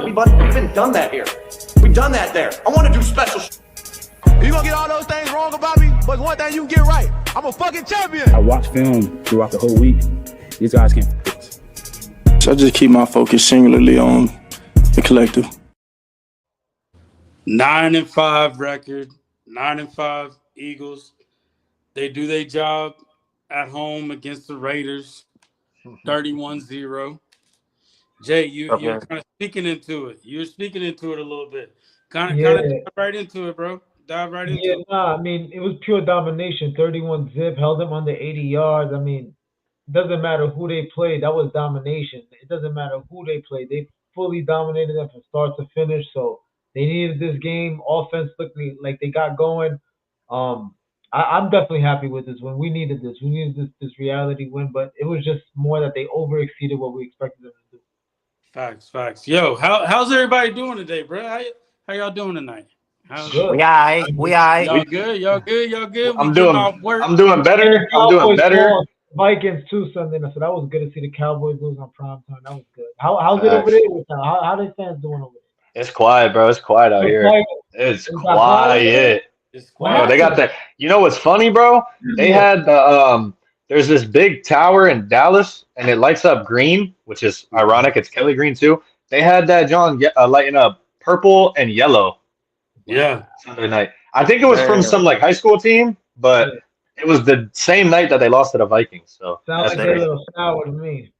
We've been done that here. We've done that there. I want to do special. You gonna get all those things wrong about me, but one thing you can get right. I'm a fucking champion. I watch film throughout the whole week. These guys can't fix. So I just keep my focus singularly on the collective. 9-5 record, 9-5 Eagles. They do their job at home against the Raiders, 31-0. Jay, you're kind of speaking into it. You're speaking into it a little bit. Kind of dive right into it, bro. Dive right into it. I mean, it was pure domination. 31 zip, held them under 80 yards. I mean, it doesn't matter who they played. That was domination. It doesn't matter who they played. They fully dominated them from start to finish. So they needed this game. Offense looked like they got going. I'm definitely happy with this win. We needed this. We needed this reality win, but it was just more that they overexceeded what we expected them to do. Facts. Yo, how's everybody doing today, bro? How y'all doing tonight? Good. We all right. Y'all good? Y'all good? I'm doing better. Vikings too Sunday night, so that was good to see the Cowboys lose on prime time. That was good. How's it over there with them? How they fans doing over there? It's quiet, bro. It's quiet out here. It's quiet. It's quiet. Bro, they got that. You know what's funny, bro? They had there's this big tower in Dallas, and it lights up green, which is ironic. It's Kelly green too. They had that John lighting up purple and yellow. Yeah. Sunday night. I think it was from some like high school team, but it was the same night that they lost to the Vikings. So sounds like a little sour to me.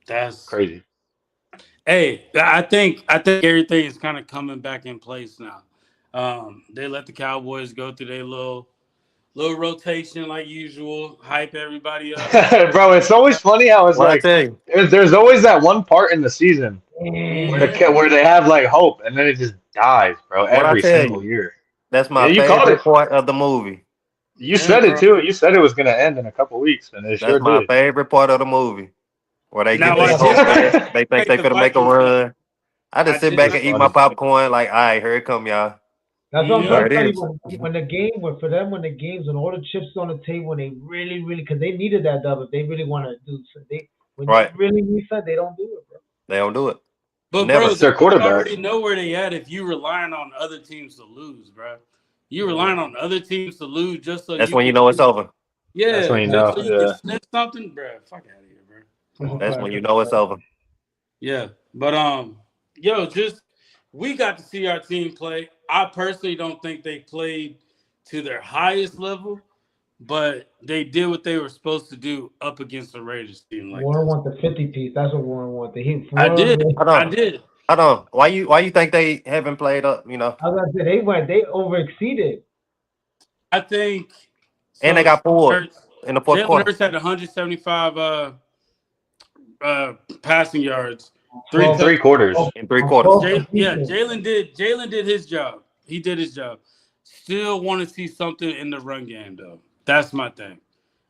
That's crazy. Hey, I think everything is kind of coming back in place now. They let the Cowboys go through their little rotation like usual, hype everybody up. Bro, it's always funny how it's there's always that one part in the season where they have like hope, and then it just dies, bro, every single year. That's my favorite part of the movie. You said it too. You said it was going to end in a couple weeks, and it sure did. That's my favorite part of the movie, where they get their hope. They think they're going to make a run. I just sit back and eat my popcorn like, all right, here it come, y'all. That's what I'm trying to tell you. When the game, when the games, when all the chips on the table, when they really, because they needed that dub if they really want to do something. When they really need something, they don't do it, bro. They don't do it. But never. Bro, their quarterback. You already know where they at if you relying on other teams to lose, bro. You relying on other teams to lose just so that's when you know it's over. Yeah, that's when you know. So you can sniff something, bro. Fuck out of here, bro. That's when you know it's over. Yeah, but we got to see our team play. I personally don't think they played to their highest level, but they did what they were supposed to do up against the Raiders team. Like Warren wants the 50 piece. That's what Warren wants. I did. I don't. Why you think they haven't played up? You know. I was gonna say they overexceeded. I think. And they got pulled in the fourth quarter. Hurts had 175 passing yards. Three quarters. In 3 quarters. Jalen did his job. He did his job. Still want to see something in the run game, though. That's my thing.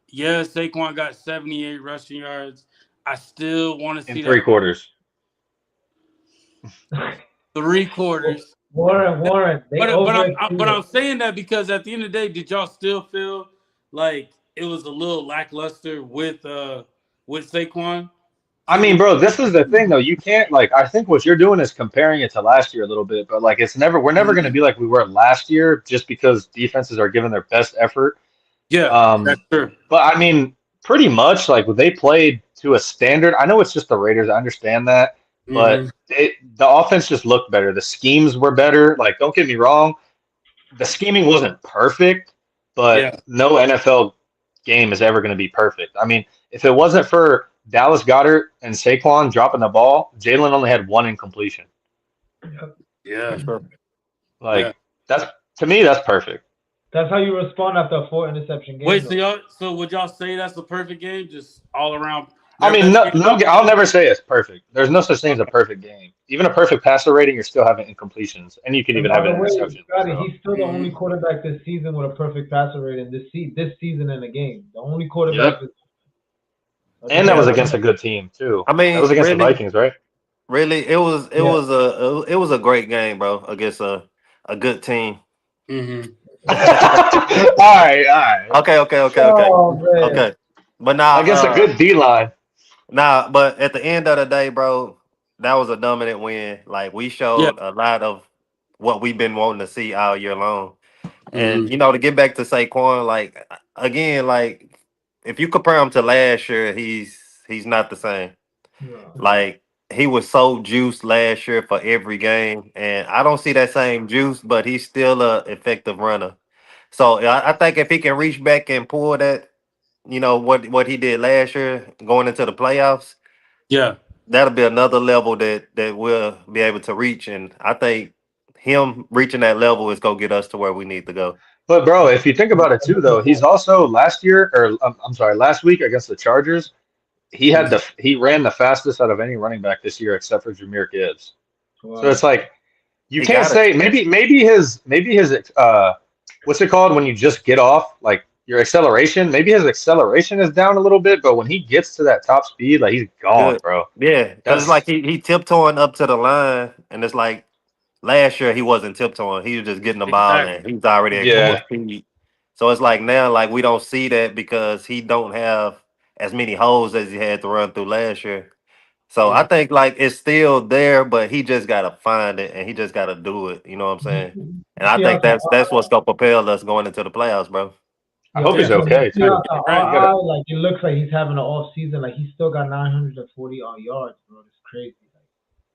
Yeah, Saquon got 78 rushing yards. I still want to see in 3 quarters. 3 quarters. Warren. But I'm saying that because at the end of the day, did y'all still feel like it was a little lackluster with Saquon? I mean, bro, this is the thing though. You can't I think what you're doing is comparing it to last year a little bit, but we're never going to be like we were last year just because defenses are giving their best effort. Yeah, that's true. But I mean, pretty much they played to a standard. I know it's just the Raiders. I understand that. But the offense just looked better. The schemes were better. Don't get me wrong. The scheming wasn't perfect, but no NFL game is ever going to be perfect. I mean, if it wasn't for Dallas Goedert and Saquon dropping the ball, Jalen only had 1 incompletion. Yeah. That's to me, that's perfect. That's how you respond after a 4 interception game. Wait, so would y'all say that's a perfect game? Just all around? I mean, no, I'll never say it's perfect. There's no such thing as a perfect game. Even a perfect passer rating, you're still having incompletions, and you can even have an interception. He's still the only quarterback this season with a perfect passer rating this season in the game. The only quarterback. Yep. And that was against a good team too. I mean, that was against the Vikings, right? Really, it was a great game, bro, against a good team. Mm-hmm. all right. Okay. Okay. But now I guess a good D line. Nah, but at the end of the day, bro, that was a dominant win. Like we showed a lot of what we've been wanting to see all year long. And you know, to get back to Saquon, like again, like if you compare him to last year, he's not the same. Like he was so juiced last year for every game, and I don't see that same juice, but he's still a effective runner. So I think if he can reach back and pull that, you know what he did last year, going into the playoffs, Yeah. that'll be another level that we'll be able to reach. And I think him reaching that level is gonna get us to where we need to go. But bro, if you think about it too, though, he's also last week against the Chargers, he ran the fastest out of any running back this year except for Jahmyr Gibbs. Wow. So it's like you He can't got say maybe his what's it called when you just get off, like your acceleration, maybe his acceleration is down a little bit, but when he gets to that top speed, like he's gone, Good. bro. Yeah, because it's like he tiptoeing up to the line, and it's like last year he wasn't tiptoeing; he was just getting the ball, and he's already at full speed. So it's like now, like we don't see that because he don't have as many holes as he had to run through last year. So I think like it's still there, but he just gotta find it and he just gotta do it. You know what I'm saying? And I think that's what's gonna propel us going into the playoffs, bro. I hope he's okay too. Like it looks like he's having an off season. Like he's still got 940 yards, bro. It's crazy. Like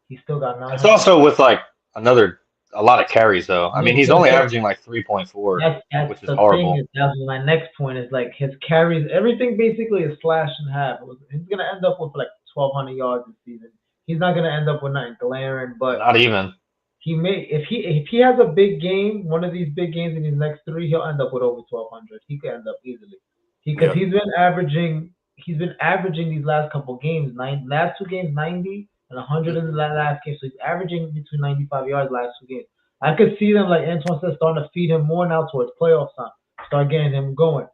he's still got 900. It's also with like a lot of carries though. I mean, he's only averaging like 3.4, which is horrible. That's my next point is like his carries, everything basically is slashed in half. He's gonna end up with like 1,200 yards this season. He's not gonna end up with nothing glaring, but not even. He may if he has a big game, one of these big games in these next three, he'll end up with over 1,200. He could end up easily because he's been averaging these last couple games, last two games 90 and 100 in the last game. So he's averaging between 95 yards last two games. I could see them, like Antoine said, starting to feed him more now towards playoff time, start getting him going.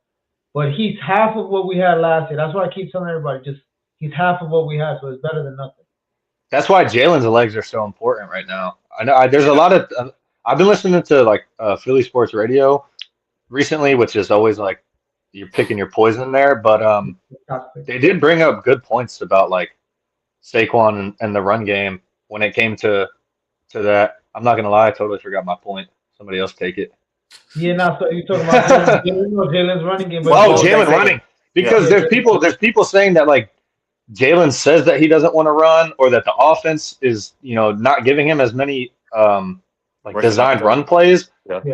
But he's half of what we had last year. That's why I keep telling everybody, he's half of what we had, so it's better than nothing. That's why Jalen's legs are so important right now. I know there's a lot of I've been listening to like Philly sports radio recently, which is always like you're picking your poison there. But they did bring up good points about like Saquon and the run game when it came to that. I'm not gonna lie, I totally forgot my point. Somebody else take it. Yeah, now so you're talking about Jalen's running game. Oh, Jalen running because there's people saying that like Jalen says that he doesn't want to run or that the offense is, not giving him as many designed run plays,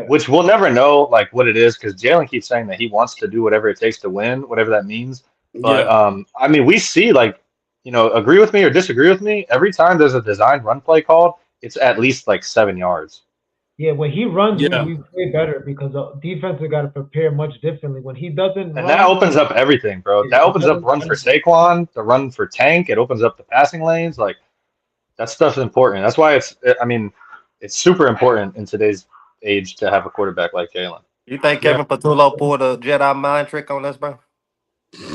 which we'll never know like what it is because Jalen keeps saying that he wants to do whatever it takes to win, whatever that means. But I mean, we see like, agree with me or disagree with me. Every time there's a designed run play called, it's at least like 7 yards. Yeah, when he runs, we play better because the defense has got to prepare much differently. When he doesn't, and that opens up everything, bro. That opens up run for Saquon, the run for Tank. It opens up the passing lanes. Like that stuff's important. That's why it's super important in today's age to have a quarterback like Jalen. You think Kevin Patullo pulled a Jedi mind trick on us, bro?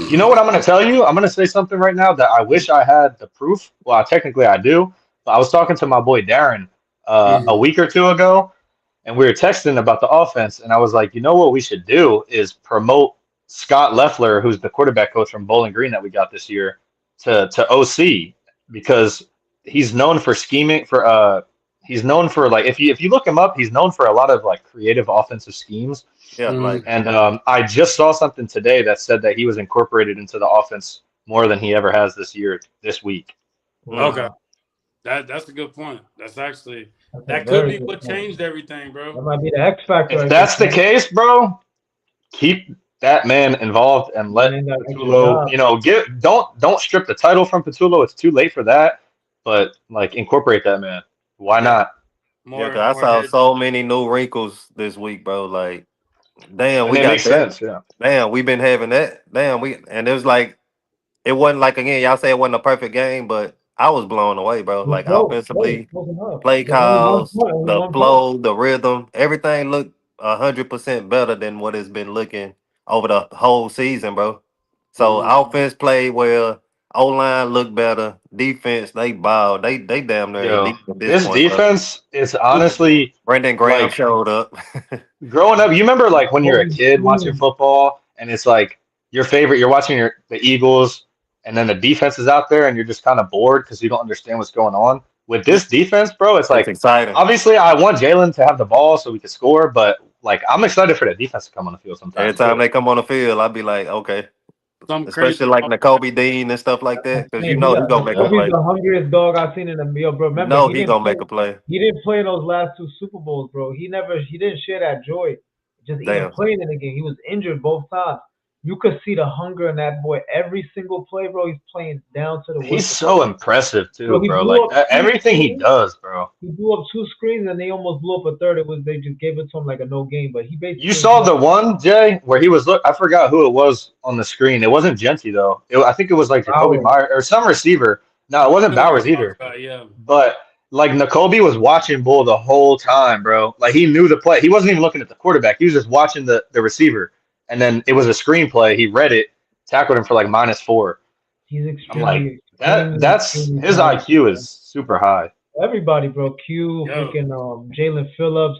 You know what I'm going to tell you? I'm going to say something right now that I wish I had the proof. Well, technically I do. But I was talking to my boy Darren a week or two ago. And we were texting about the offense, and I was like, what we should do is promote Scott Leffler, who's the quarterback coach from Bowling Green that we got this year, to OC because he's known for scheming he's known for like if you look him up, he's known for a lot of like creative offensive schemes. Yeah, and I just saw something today that said that he was incorporated into the offense more than he ever has this week. Okay. That's a good point. That's actually that could be what changed everything, bro. That might be the X factor. If that's the case, bro, keep that man involved and let Patullo, don't strip the title from Patullo. It's too late for that. But like incorporate that man. Why not? I saw so many new wrinkles this week, bro. Like, damn, we got makes sense. Yeah. Damn, we've been having that. Damn, and it was like it wasn't like again, y'all say it wasn't a perfect game, but I was blown away, bro. Like offensively, play calls, the flow, the rhythm, everything looked 100% better than what it's been looking over the whole season, bro. So offense played well, O-line looked better, defense they balled, they damn near. This defense is honestly Brendan Graham showed up. Growing up, you remember like when you're a kid watching football, and it's like your favorite. You're watching the Eagles. and then the defense is out there, and you're just kind of bored because you don't understand what's going on. With this defense, bro, it's It's like exciting. obviously I want Jalen to have the ball so we can score, but like I'm excited for the defense to come on the field sometimes. Every time too. they come on the field, I'll be like, okay. Some Especially like Nakobe Dean and stuff like that, because you Man, know he's gonna make a Kobe's play. the hungriest dog I've seen in a meal, bro. You Remember, know he he didn't gonna play, make a play. he didn't play in those last 2 Super Bowls, bro. He didn't share that joy. Just even Damn. playing in the game, he was injured both times. You could see the hunger in that boy every single play, bro. He's playing down to the. He's so impressive too, He bro. blew Like up 2 everything he screens. does, bro. He blew up 2 screens and they almost blew up a third. They just gave it to him like a no game. But he basically. You saw the one, Jay, where he was I forgot who it was on the screen. It wasn't Genty though. I think it was like Jacoby Bowers. Myers or some receiver. No, it wasn't Bowers either. Yeah. But like Nakobe was watching Bull the whole time, bro. Like he knew the play. He wasn't even looking at the quarterback. He was just watching the receiver. And then it was a screenplay. He read it, tackled him for like -4. He's I'm like, extremely. that's extremely his talented, IQ man. is super high. Everybody, bro. Q, Yo. freaking Jalen Phillips.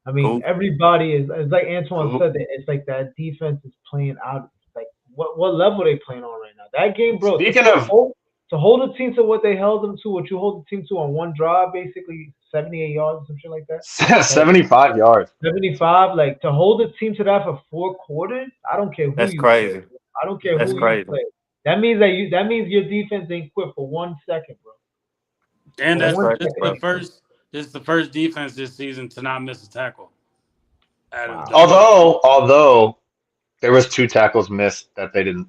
I mean, Cool. everybody is. It's like Antoine Cool. said. It's like that defense is playing out. Like what level they playing on right now? That game, bro. Speaking to of- hold the team to what they held them to, what you hold the team to on one drive, basically 78 yards, some shit like that. 75 yards. 75, like to hold the team to that for 4 quarters. I don't care who That's you crazy. play. I don't care That's who crazy. you play. That means your defense ain't quit for 1 second, bro. And that's That's this right, the first. This is the first defense this season to not miss a tackle. Although there was 2 tackles missed that they didn't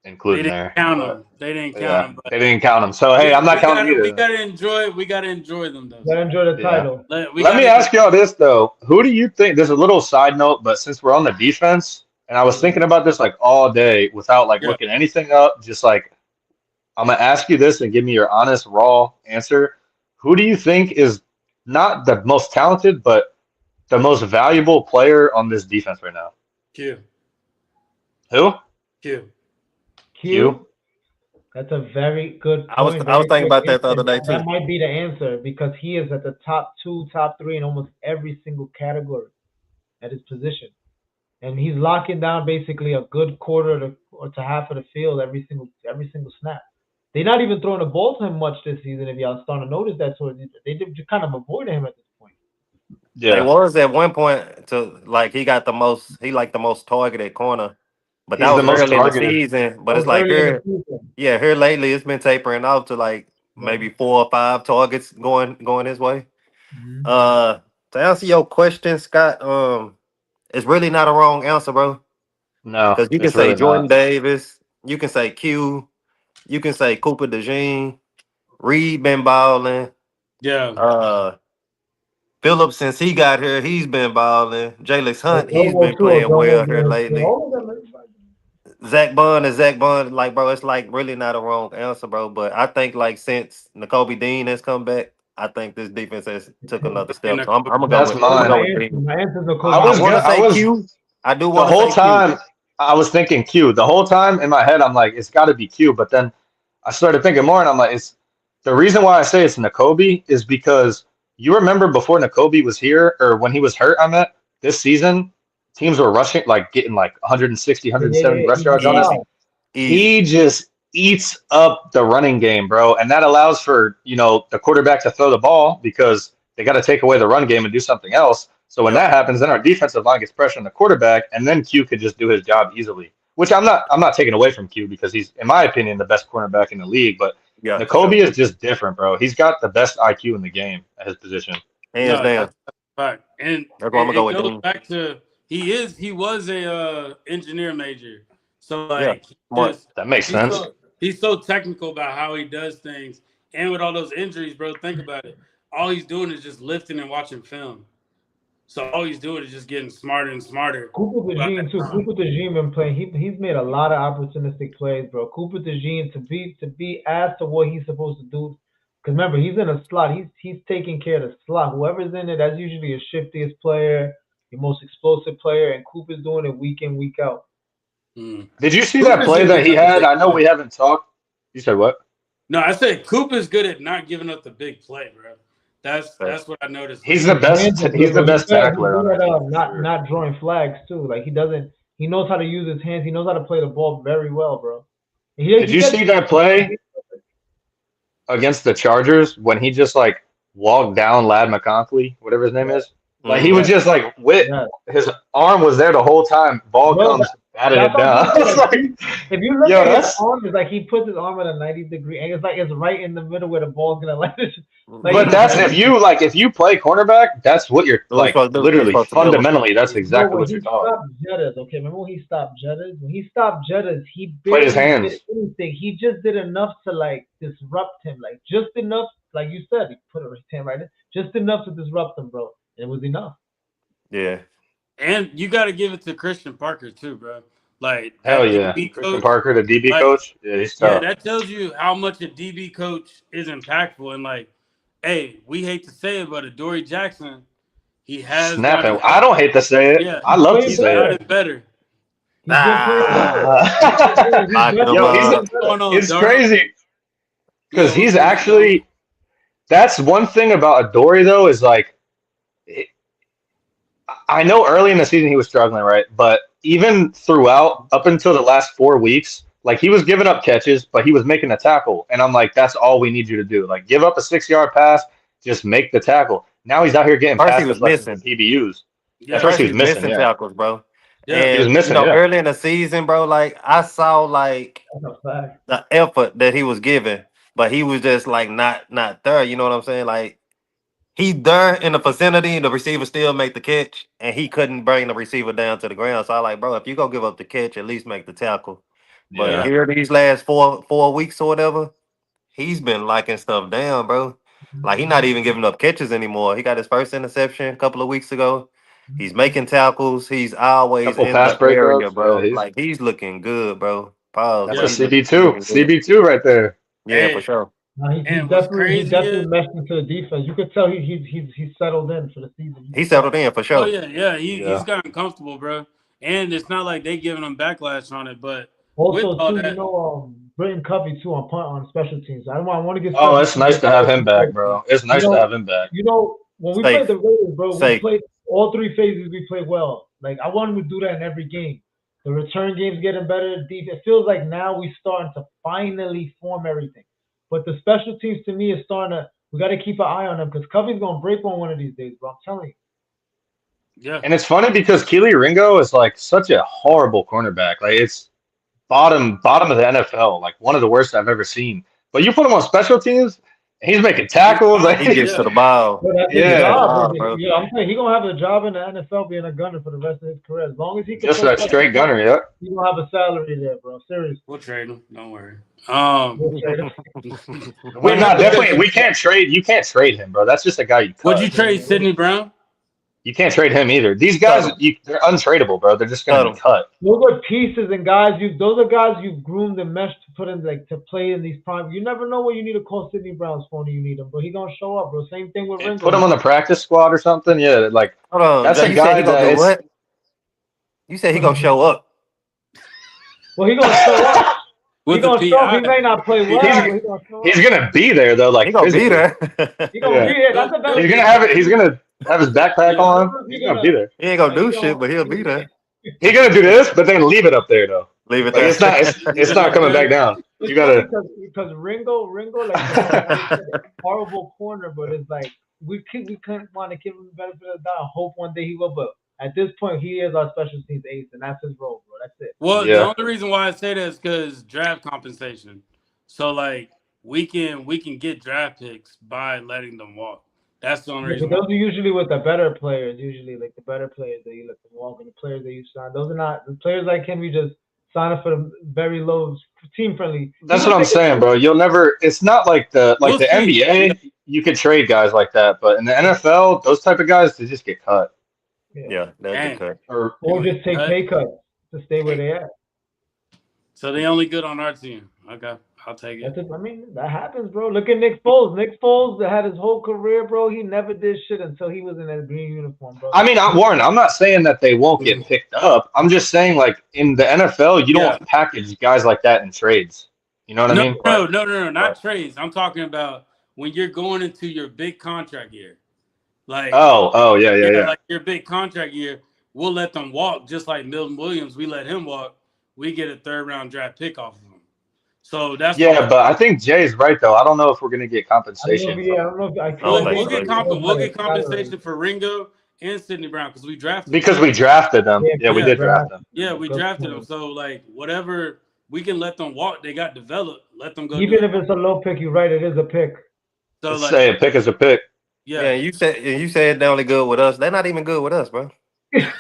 include they in didn't there. count them. They didn't count Yeah, them. But they didn't count them. So hey, I'm not counting We either. gotta enjoy. We gotta enjoy them though. Gotta enjoy the Yeah. title. Let me ask y'all this though: who do you think? There's a little side note, but since we're on the defense, and I was thinking about this like all day without like Yeah. looking anything up, just like I'm gonna ask you this and give me your honest, raw answer. Who do you think is not the most talented, but the most valuable player on this defense right now? Q. Who? Q. Q. That's a very good point. I was thinking about that the other day, too. That might be the answer because he is at the top 2, top 3 in almost every single category at his position. And he's locking down basically a good quarter to half of the field every single snap. They're not even throwing the ball to him much this season. If y'all starting to notice that, so they just kind of avoided him at this point. It Yeah, was at one point to like he got the most targeted corner, but that He's was the most early in the targeted. season. But That it's was like early in here, the season. here lately it's been tapering off to like maybe 4 or 5 targets going his way. Mhm. To answer your question, Scott, it's really not a wrong answer, bro. no, Because you can it's say really Jordan not. Davis, you can say Q, you can say Cooper DeJean, Reed been balling. Yeah. Phillips, since he got here, he's been balling. Jalen Hunt, he's Jomo been too, playing Jomo well too. here lately. All of them, everybody. Zach Bond, like, bro, it's like really not a wrong answer, bro. But I think like since Nakobe Dean has come back, I think this defense has took another step. So I'm gonna go That's with, mine. Dean. My answer's I Nakobe. was want to gonna- I say was- Q. I do The want to whole say time I was thinking Q. The whole time in my head, I'm like, it's got to be Q. But then I started thinking more, and I'm like, it's the reason why I say it's Nakobe is because you remember before Nakobe was here, or when he was hurt, I meant this season, teams were rushing, like getting like 160, 170 rush yards on us. Q. He just eats up the running game, bro, and that allows for the quarterback to throw the ball because they got to take away the run game and do something else. So when that happens, then our defensive line gets pressure on the quarterback, and then Q could just do his job easily. Which I'm not taking away from Q because he's, in my opinion, the best cornerback in the league. But Yeah, Nakobe is just different, bro. He's got the best IQ in the game at his position. hands No, down. Right. And That's why I'm gonna go with it goes Dean. back to he was a engineer major. So Yeah, like smart. just- That makes sense. he's so technical about how he does things. And with all those injuries, bro, think about it. All he's doing is just lifting and watching film. So all he's doing is just getting smarter and smarter. Cooper DeJean too. Cooper DeJean been playing. He's made a lot of opportunistic plays, bro. Cooper DeJean to be asked to what he's supposed to do. Because remember, he's in a slot. He's taking care of the slot. Whoever's in it, that's usually your shiftiest player, your most explosive player, and Cooper's doing it week in, week out. Did you see that play that he had? I know we haven't talked. You said what? No, I said Cooper's good at not giving up the big play, bro. That's what I noticed. He's the best. He's the best tackler. He's good at not drawing flags too. Like he knows how to use his hands. He knows how to play the ball very well, bro. Did you see that play against the Chargers when he just like walked down Lad McConkey, whatever his name is? Like he was just like his arm was there the whole time. Ball comes, batted it down. If you look at his arm, it's like he puts his arm at a 90-degree angle. It's like it's right in the middle where the ball's gonna land. Like, but that's if you play cornerback, that's what you're like. Literally, fundamentally, that's exactly what you're talking. Okay, remember when he stopped Jettas? When he stopped Jettas, he played his hands. Did anything. He just did enough to like disrupt him, like just enough. Like you said, he put his hand right in, just enough to disrupt him, bro. It was enough. Yeah. And you got to give it to Christian Parker too, bro. Like hell yeah, Christian Parker, the DB coach. Yeah, he's tough. Yeah, that tells you how much a DB coach is impactful. And like, hey, we hate to say it, but Adoree Jackson, he has snapping. I don't hate to say it. Yeah, I love to say it. Better. It's crazy because he's actually. That's one thing about Adoree though is like. I know early in the season he was struggling, right? But even throughout, up until the last 4 weeks, like he was giving up catches, but he was making a tackle. And I'm like, that's all we need you to do. Like, give up a 6-yard pass, just make the tackle. Now he's out here getting passes he was missing PBUs. Yeah, first he was missing tackles, bro. Yeah, and, he was missing. Early in the season, bro, like I saw like the effort that he was giving, but he was just like not there. You know what I'm saying? Like. He's there in the vicinity, and the receiver still make the catch, and he couldn't bring the receiver down to the ground. So I like, bro, if you go give up the catch, at least make the tackle. But here these last four weeks or whatever, he's been locking stuff down, bro. Like he's not even giving up catches anymore. He got his first interception a couple of weeks ago. He's making tackles. He's always in the area, bro. Yeah, like he's looking good, bro. Pause. That's a CB2. CB2 right there. Yeah, for sure. He definitely meshed into the defense. You could tell he's settled in for the season. He settled in for sure. Oh yeah. He's gotten comfortable, bro. And it's not like they giving him backlash on it, but also too, Britton Covey too on special teams. I want to get. Oh, it's nice to have him back, bro. It's nice to have him back. You know, when we played the Raiders, bro, we played all 3 phases. We played well. Like I want him to do that in every game. The return game's getting better. It feels like now we starting to finally form everything. But the special teams to me is starting to. We got to keep an eye on them because Covey's gonna break one of these days, bro. I'm telling you. Yeah. And it's funny because Kelee Ringo is like such a horrible cornerback. Like it's bottom of the NFL, like one of the worst I've ever seen. But you put him on special teams, and he's making tackles. Like he gets to the ball. I'm saying he's gonna have a job in the NFL being a gunner for the rest of his career. As long as he can just that straight gunner, yeah. He's gonna have a salary there, bro. Seriously. We'll trade him. Don't worry. We can't trade. You can't trade him, bro. That's just a guy you cut. Would you trade Sidney Brown? You can't trade him either. These guys, they're untradeable, bro. They're just gonna be cut. Those are pieces and guys. Those are guys you've groomed and meshed to put in to play in these prime. You never know what you need to call Sidney Brown's phone. You need him, but he gonna show up, bro. Same thing with Ringo. Put him on the practice squad or something. Yeah, like hold on. That's a guy that is. What? You said he gonna show up. Well, he gonna show up. He may not play well. He's gonna be there though. Like he gonna be there. He gonna be there. That's the best. He's gonna have it. He's gonna have his backpack on. He's gonna be there. He ain't gonna do shit, but he'll be there. He's gonna do this, but then leave it up there though. Leave it there. It's not coming back down. You gotta because Ringo like horrible corner, but it's like we couldn't want to give him the benefit of the doubt. Hope one day he will, but at this point he is our special teams ace, and that's his role, bro. That's it. Well, the only reason why I say that is because draft compensation. So like we can get draft picks by letting them walk. That's the only reason. Those are usually with the better players. Usually, like the better players that you let them walk, and the players that you sign. Those are not the players like him. We just sign up for the very low team friendly. That's what I'm saying, bro. You'll never. It's not like the NBA. You could trade guys like that, but in the NFL, those type of guys they just get cut. Yeah, they'll get cut. Or just take pay cuts to stay where they at. So they only good on our team. Okay. I'll take it. I mean, that happens, bro. Look at Nick Foles. Nick Foles had his whole career, bro. He never did shit until he was in that green uniform, bro. I mean, Warren, I'm not saying that they won't get picked up. I'm just saying, like, in the NFL, you don't package guys like that in trades. You know what I mean? No, not trades. I'm talking about when you're going into your big contract year. Like, yeah. Like your big contract year, we'll let them walk just like Milton Williams. We let him walk. We get a 3rd-round draft pick off of him. So that's Yeah, why but I think Jay's right though. I don't know if we're gonna get I don't compensation. know. Yeah, I don't know if I feel We'll- like we'll they- get we'll get salary. compensation for Ringo and Sidney Brown because we drafted them. Because we drafted them. Yeah, we yeah, did draft them. Yeah, we Good drafted them. point. So like whatever we can let them walk, they got developed. Let them go. Even if it's a low pick, you're right. It is a pick. So Let's like say a pick is a pick. Yeah, you said they're only good with us. They're not even good with us, bro. Yeah,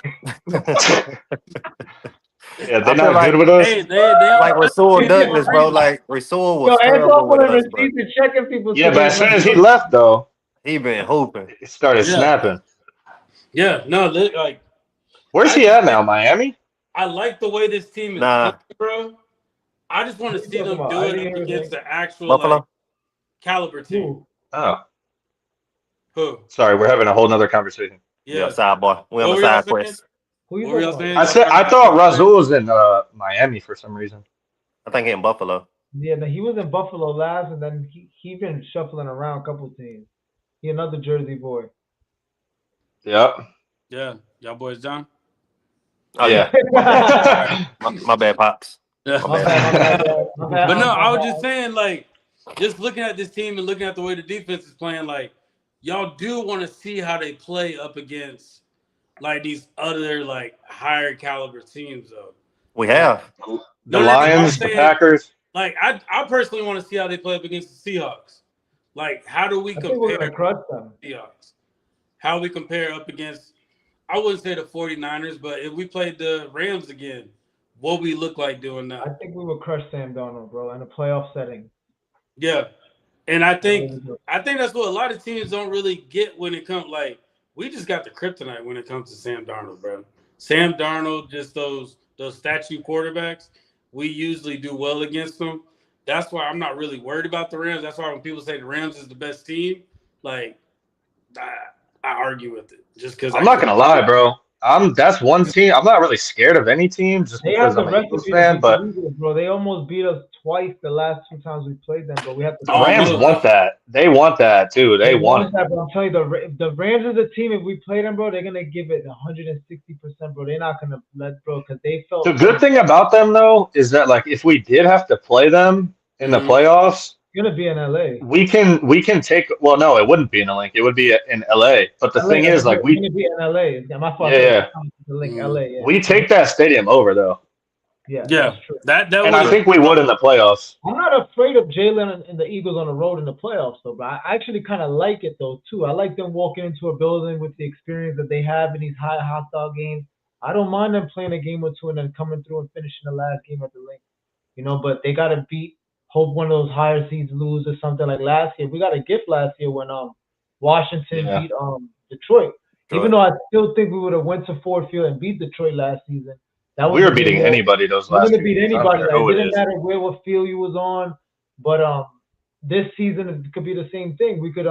I they're feel not like- good with us. Hey, like Rasul Douglas, bro. Like Rasul was terrible with us, bro. Checking people. Yeah, but as soon as he left though, He been hooping. it started Yeah. snapping. Yeah, no, like Where's he at now? Miami? I like the way this team is Nah. playing, bro. I just want to see them about? do I it didn't up hear against that. the actual Buffalo. like, caliber team. Oh, Who? sorry, we're having a whole nother conversation. Yeah, sidebar. We on What the were y'all side saying? quest. Who you What were y'all talking saying? about? I thought Rasul was in Miami for some reason. I think he in Buffalo. Yeah, no, he was in Buffalo last, and then he been shuffling around a couple teams. He another Jersey boy. Yep. Yeah, y'all boys done? Oh, yeah. My bad, pops. Yeah. My bad. But no, I was just saying, like, just looking at this team and looking at the way the defense is playing, like, y'all do want to see how they play up against like these other like higher caliber teams, though. We have The Lions, the Packers. Like, I personally want to see how they play up against the Seahawks. Like, how do we I think we're compare gonna crush them. Seahawks? How we compare up against, I wouldn't say the 49ers, but if we played the Rams again, what we look like doing I that? think we would crush Sam Darnold, bro, in a playoff setting. Yeah. And I think that's what a lot of teams don't really get when it comes, like, we just got the kryptonite when it comes to Sam Darnold, bro. Sam Darnold, just those statue quarterbacks, we usually do well against them. That's why I'm not really worried about the Rams. That's why when people say the Rams is the best team, like, I argue with it. Just because I'm not gonna lie, bro. That's one team. I'm not really scared of any team just They because have I'm the an Eagles recipe fan, to but beat the Eagles, bro. They almost beat us twice the last 2 times we played them, but we have to. the Rams want that. They want that too. They want it. that, but I'm telling you, the Rams is a team. If we play them, bro, they're gonna give it 160%, bro. They're not gonna let, bro, because they felt. The good thing about them though is that like if we did have to play them in the playoffs, It's gonna be in LA. we can take. Well, no, it wouldn't be in a link. It would be in LA. But the thing is, like it's gonna be in LA. Yeah, my fault. Yeah. The link LA. Yeah. we take that stadium over though, Yeah, that's true. that and I think we would in the playoffs. I'm not afraid of Jalen and the Eagles on the road in the playoffs, though. But I actually kind of like it though too. I like them walking into a building with the experience that they have in these high hostile games. I don't mind them playing a game or two and then coming through and finishing the last game at the link. You know, but they gotta beat. Hope one of those higher seeds lose or something like last year. We got a gift last year when Washington Yeah. beat Detroit. Even though I still think we would have went to Ford Field and beat Detroit last season. That We were a beating game where- anybody those we're last. gonna beat 2 years. I don't anybody. care Like, who it it didn't is. matter what field you was on. But this season it could be the same thing. We could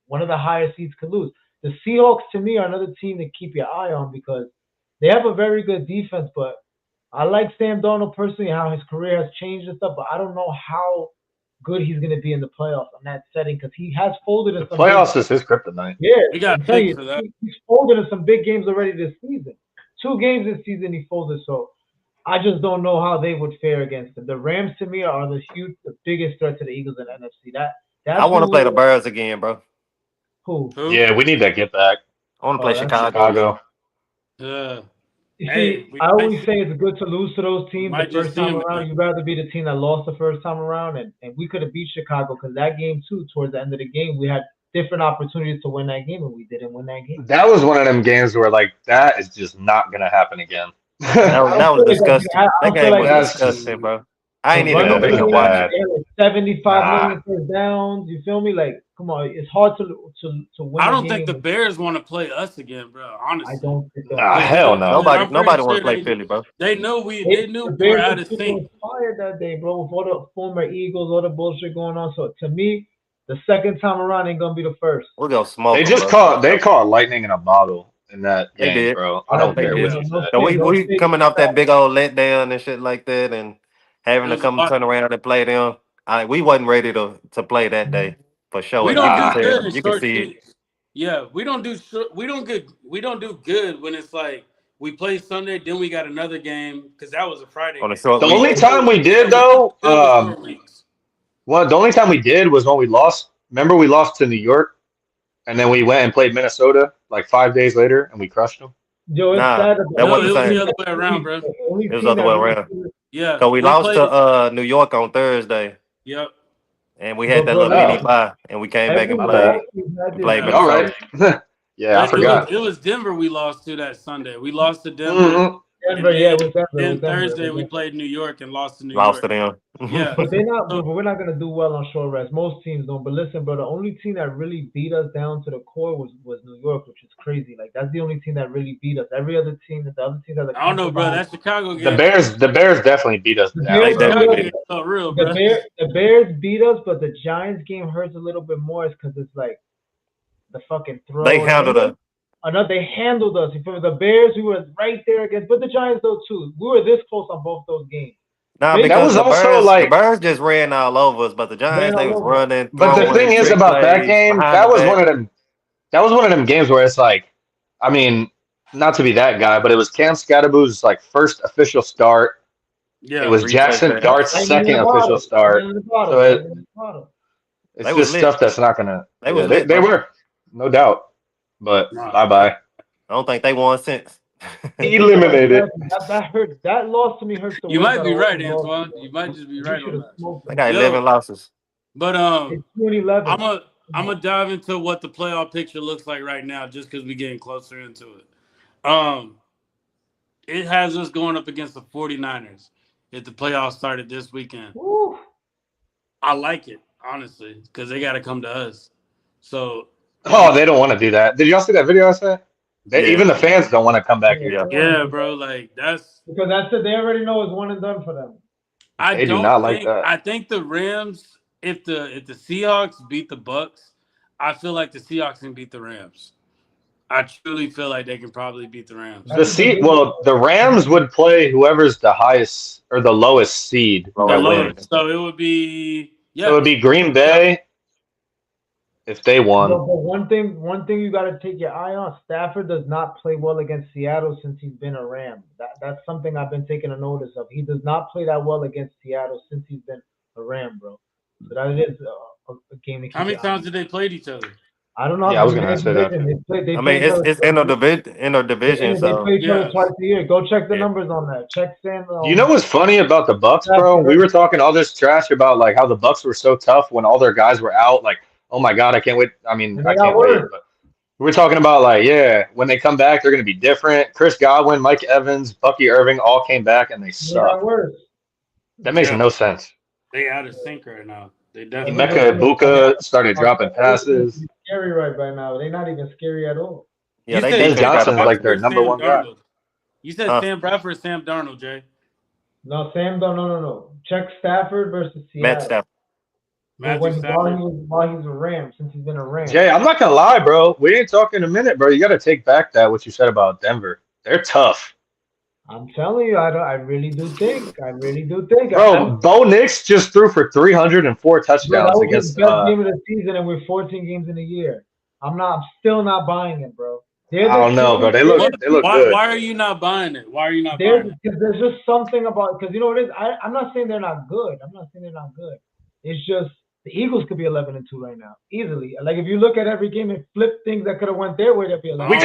one of the higher seeds could lose. The Seahawks to me are another team to keep your eye on because they have a very good defense. But I like Sam Darnold personally, how his career has changed and stuff. But I don't know how good he's gonna be in the playoffs in that setting because he has folded in The some playoffs big, is his kryptonite. yeah. We got I'm telling picks for that. he's folded in some big games already this season. 2 games this season he folded. So I just don't know how they would fare against them. The Rams to me are the biggest threat to the Eagles in the NFC. That's I want to who play the we- Birds again, bro. Who? Yeah, we need that get back. I want to play that's Chicago. Yeah. You Hey, see, we I always might- say it's good to lose to those teams might the just first see time them around. again. You'd rather be the team that lost the first time around, and we could have beat Chicago because that game too. Towards the end of the game, we had different opportunities to win that game, and we didn't win that game. That was one of them games where like that is just not gonna happen again. That was I don't feel like disgusting. I That don't feel game like was that's- disgusting, bro. I ain't The even run go Yeah, back game, and it watch bad. it. they had like 75 Nah. million first downs. You feel me? Like, come on, it's hard to win. I a don't game. think the Bears want to play us again, bro. Honestly, I don't think so. Nah, hell no. I'm Nobody pretty want sure to play they- Philly, bro. They knew The we were Bears out were of super sync. inspired that day, bro, with all the former Eagles, all the bullshit going on. So to me, the second time around ain't gonna be the first. We'll go smoke. They them, just bro. caught lightning in a bottle in that They game, did. bro. I don't They care did. what you said. So we coming off that big old letdown and shit like that, and having to It was come a lot. turn around and play them. We wasn't ready to play that day for sure. We And don't you do can good tell- in you can short see it. seasons. Yeah, we don't do good when it's like We played Sunday, then we got another game because that was a Friday. On a game. short The week. only time we did though, It was 4 weeks. well, the only time we did was when we lost. Remember, we lost to New York, and then we went and played Minnesota like 5 days later, and we crushed them. Yo, it's Nah, sad. that No, wasn't it the was same. the other way around, bro. It was the other way around. Yeah. So we lost played, to New York on Thursday, Yep. and we had that Bro, little bro, mini bye, and we came back and My played. bad. Played All right. Yeah, I But forgot. It was Denver we lost to that Sunday. We lost to Denver. Mhm. Denver, yeah, with Denver. Then with Denver, Thursday with we Denver. played New York and lost to New Lost to York. them. Yeah. But we're not gonna do well on short rest. Most teams don't. But listen, bro, the only team that really beat us down to the core was New York, which is crazy. Like that's the only team that really beat us. Every other team, the other teams that I don't know, bro. That Chicago game. The Bears definitely beat us. The down. Bears- They Chicago definitely game felt real, The bro. Bears beat us, but the Giants game hurts a little bit more, because it's like the fucking throw. They handled us. They handled us. For the Bears, we were right there against, but the Giants though too. We were this close on both those games. Nah, That because was the also Bears, like- the Bears just ran all over us, but the Giants, they was all over. running. But the throwing, thing is trick about that plays, game, behind that the was back. one of them. That was one of them games where it's like, I mean, not to be that guy, but it was Cam Scatterboot's like first official start. Yeah. It was three Jackson touchdowns. Dart's second official start. So it's They was just lit. stuff that's not gonna. They was they lit, bro. were, no doubt. But Nah. bye bye. I don't think they won since. Eliminated. That hurt. That loss to me hurts the You worst might out be of right, all the Antoine. losses, You bro. might just be You right should've on that. smoked They them. got Yo. 11 losses. But It's 2011. I'm gonna dive into what the playoff picture looks like right now, just because we're getting closer into it. It has us going up against the 49ers if the playoffs started this weekend. Woo. I like it, honestly, because they got to come to us. So Oh, they don't want to do that. Did y'all see that video I sent? Yeah. Even the fans don't want to come back here. Yeah. yeah, bro, like that's. Because that's it. They already know it's one and done for them. I They do don't not like think, that. I think the Rams, if the Seahawks beat the Bucks, I feel like the Seahawks can beat the Rams. I truly feel like they can probably beat the Rams. The Rams would play whoever's the highest or the lowest seed that wins. So it would be So it would be Green Bay if they But won. one thing you got to take your eye on: Stafford does not play well against Seattle since he's been a Ram. That's something I've been taking a notice of. He does not play that well against Seattle since he's been a Ram, bro. So that is a game to keep. How many your eye on. times did they play each other? I don't know. Yeah, I was gonna say that. They I mean, play each other it's in a division, They so play each other Yeah. twice a year. Go check the Yeah. numbers on that. Check Sam. You know what's funny about the Bucks, bro? We were talking all this trash about like how the Bucks were so tough when all their guys were out. Like, oh my god, I can't wait. I mean, And I they got can't wait. worse. But we were talking about like, yeah, when they come back, they're gonna be different. Chris Godwin, Mike Evans, Bucky Irving all came back and they They suck. got worse. That makes Yeah. no sense. They out of sync right now. They definitely. Mecca Ibuka started dropping passes. Scary right now. They're not even scary at all. yeah, You they said James definitely got Johnson's a like bunch. their number Sam one guy. Darnold. You said Huh? Sam Bradford, Sam Darnold, Jay. No, Sam, no. Check Stafford versus Seattle. Matt Stafford. Matthew Stafford. While he's a Ram, since he's been a Ram. Jay, I'm not gonna lie, bro. We ain't talking a minute, bro. You got to take back that what you said about Denver. They're tough, I'm telling you, I really do think. bro. Bo Nix just threw for 304 Bro, that touchdowns was his against. best game of the season, and we're 14 games in a year. I'm still not buying it, bro. I don't know, bro. They look Why good. are you not buying it? Why are you not buying it? There's just something about, because you know what it is. I'm not saying they're not good. It's just the Eagles could be 11-2 right now, easily. Like if you look at every game and flip things that could have went their way, they'd be 11. We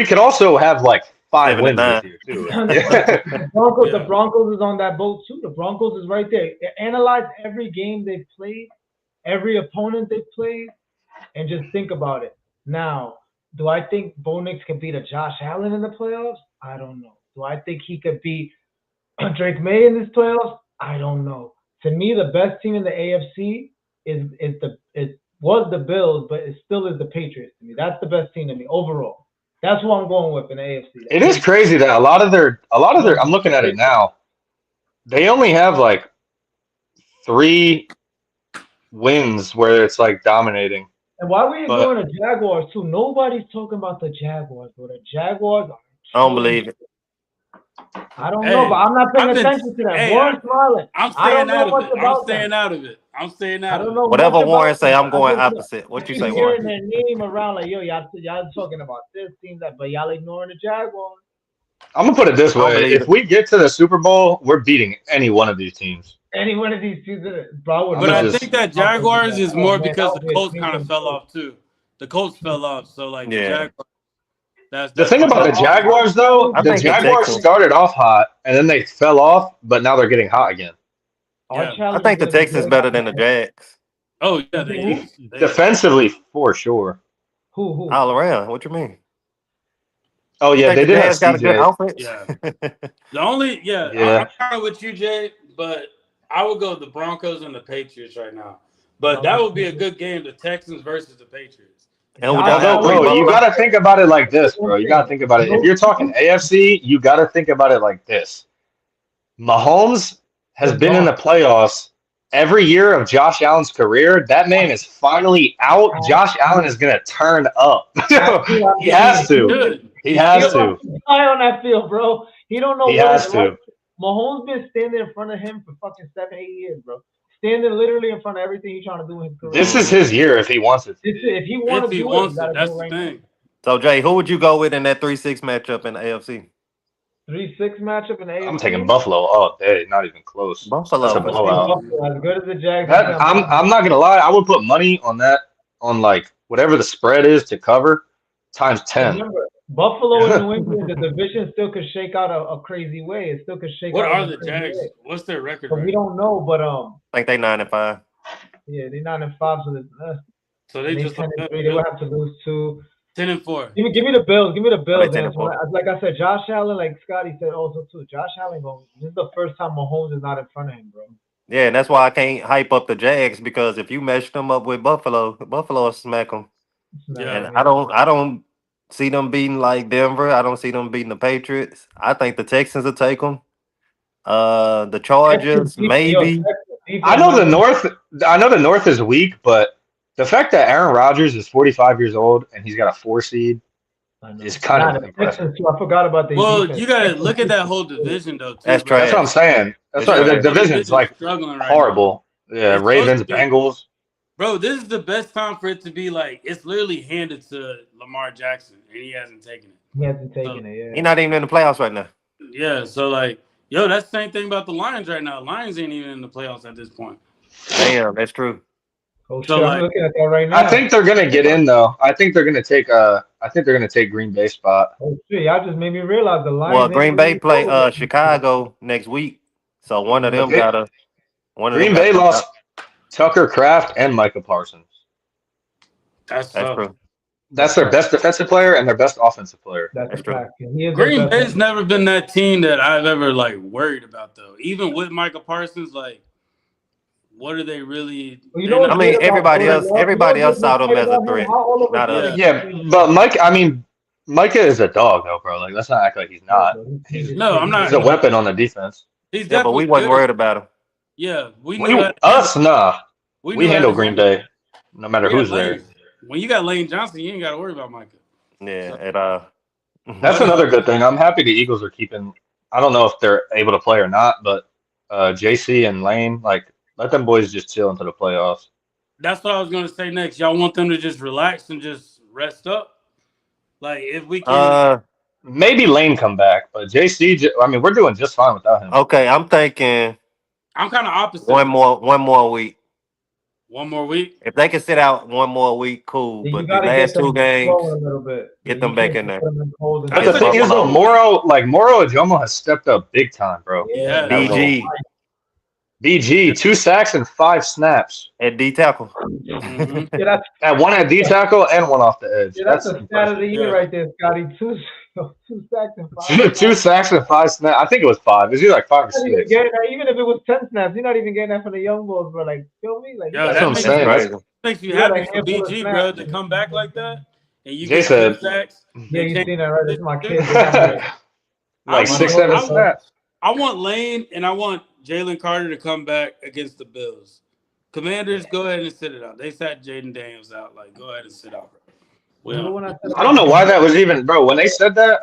could also have like 5 wins 7-9. this year too. Yeah. The Broncos is on that boat too. The Broncos is right there. Analyze every game they've played, every opponent they've played, and just think about it. Now, do I think Bo Nix can beat a Josh Allen in the playoffs? I don't know. Do I think he could beat Drake May in this playoffs? I don't know. To me, the best team in the AFC was the Bills, but it still is the Patriots to me. That's the best team to me overall. That's what I'm going with in the AFC. It is crazy that a lot of their. I'm looking at it now. They only have like 3 wins where it's like dominating. And why we ignoring the Jaguars too? Nobody's talking about the Jaguars, bro. The Jaguars are I don't believe it. I don't Hey, know, but I'm not paying I've been- attention to that. hey, Warren's smiling. I'm I don't staying know out of much it. I'm about staying them. out of it. I'm staying I out of don't it. know Whatever much about Warren say, them. I'm going just- opposite. What you I'm say, hearing Warren? their name around like, yo, y'all talking about this team, that, but y'all ignoring the Jaguars. I'm gonna put it this I don't way: believe if it. we get to the Super Bowl, we're beating any one of these teams. Any one of these teams, bro. But I just- think that Jaguars is more Oh, man, because that would the be a Colts team kind of from fell two. off too. The Colts fell off, so like the Yeah. Jaguars. The thing about the Jaguars, though, I the think the Jaguars Texans- started off hot and then they fell off, but now they're getting hot again. Our Yeah. I challenge think the is gonna be Texans good. better than the Jags. Oh yeah, they Defensively, for sure. Who? All around. What you mean? Oh yeah, they Think the did have Jags got a good CJ. offense. Yeah. The only Yeah. I'm kind of with you, Jay, but I would go the Broncos and the Patriots right now. But that would be a good game, the Texans versus the Patriots. And we Josh don't have Allen- Bro, you Buffalo. gotta think about it like this, bro. You gotta think about it. If you're talking AFC, you gotta think about it like this. Mahomes has been in the playoffs every year of Josh Allen's career. That man is finally out. Josh Allen is gonna turn up. He has to. Good. He has to. Guy on that field, bro. He don't know He what has it's to. like. Mahomes been standing in front of him for fucking 7-8 years, bro. Standing literally in front of everything he's trying to do in his career. This is his year if he wants it. If he wants If to he do wants it, it, that's the thing. So Jay, who would you go with in that 3-6 matchup in the AFC? 3-6 matchup in the AFC. I'm taking Buffalo all day. Not even close. Buffalo. That's a blowout. As good as the Jags. I'm not gonna lie. I would put money on that, on like whatever the spread is to cover times 10. Remember, Buffalo and New England, the division still could shake out a crazy way. It still could shake What out. are in a the crazy Jags? way. What's their record? But we Right? don't know. But I think they 9-5. yeah, they're 9-5, so So they they just 10-3. They would have to lose 2. 10-4. Give me the Bills. Give me the Bills. They And 10-4. like I said, Josh Allen, like Scotty said also too. Josh Allen, this is the first time Mahomes is not in front of him, bro. Yeah, and that's why I can't hype up the Jags, because if you mesh them up with Buffalo will smack them. Yeah. And I don't see them beating like Denver. I don't see them beating the Patriots. I think the Texans will take them. The Chargers, maybe. I know the North is weak, but the fact that Aaron Rodgers is 45 years old and he's got a 4 seed is kind of impressive. I forgot about the Well, defense. you gotta look at that whole division though. Too, That's bro. trash. That's what I'm saying. That's right. The division's like struggling right horrible. Yeah, It's Ravens, supposed to be- Bengals. Bro, this is the best time for it to be like it's literally handed to Lamar Jackson, and he hasn't taken it. He hasn't taken it, yeah. He's not even in the playoffs right now. Yeah, so like, yo, that's the same thing about the Lions right now. Lions ain't even in the playoffs at this point. Damn, that's true. Oh, shit, So, I'm like- looking at that right now. I think they're gonna get in though. I think they're gonna take Green Bay spot. Oh, shit, y'all just made me realize the Lions. Well, ain't Green Bay really play over. Chicago next week, so one of them Okay. gotta. Green Bay lost Tucker Kraft and Micah Parsons. That's That's tough. true. That's their best defensive player and their best offensive player. That's That's a true. fact. He is Green the best Bay's never been that team that I've ever like worried about though. Even with Micah Parsons, like, what are they really? Well, you they're know what's not- I mean, weird about everybody Jordan else- Love? everybody You know else saw what's them weird as a about him? threat, How all of not us us. think Yeah, he's- but Micah is a dog though, bro. Like, let's not act like he's not. No, I'm not. He's a weapon on the defense. He's Yeah, but we definitely wasn't good. worried about him. Yeah, we knew that. Nah. We knew handle that- Green Bay, no matter We got who's there. Lane. When you got Lane Johnson, you ain't got to worry about Micah. Yeah, and That's another good thing. I'm happy the Eagles are keeping. I don't know if they're able to play or not, but JC and Lane, like, let them boys just chill into the playoffs. That's what I was gonna say next. Y'all want them to just relax and just rest up. Like if we can. Maybe Lane come back, but JC. I mean, we're doing just fine without him. okay, I'm thinking I'm kind of opposite. one more week. One more week. If they can sit out one more week, cool. You But the gotta last get them 2 games, flowing a little bit. get them You back can't in there. put them in cold and But the It's thing is, though, Buffalo. Moro Ajomo has stepped up big time, bro. Yeah. BG BG, 2 sacks and 5 snaps. at D tackle. Mhm. Yeah, that's At 1 at D tackle and 1 off the edge. that's the stat of the year Yeah. right there, Scotty. 2 sacks and 5. 2 sacks and 5 snaps. I think it was 5. It's either like 5 or Not even 6. getting that, even if it was 10 snaps, you're not even getting that from the young bulls, bro. Like, feel me? Like, Yeah, That's that what I'm makes saying. Crazy. Makes you Yeah, happy like, for handful of BG, snaps. bro, to come back like that. And you Jay get said- 2 sacks. yeah, you seen that, right? It's my kids. Like 6, I 7 want- snaps. I want Lane and I want Jalen Carter to come back against the Bills. Commanders, go ahead and sit it out. They sat Jaden Daniels out. Like, go ahead and sit out. Remember Well, when I said I don't know why that was even, bro. When they said that,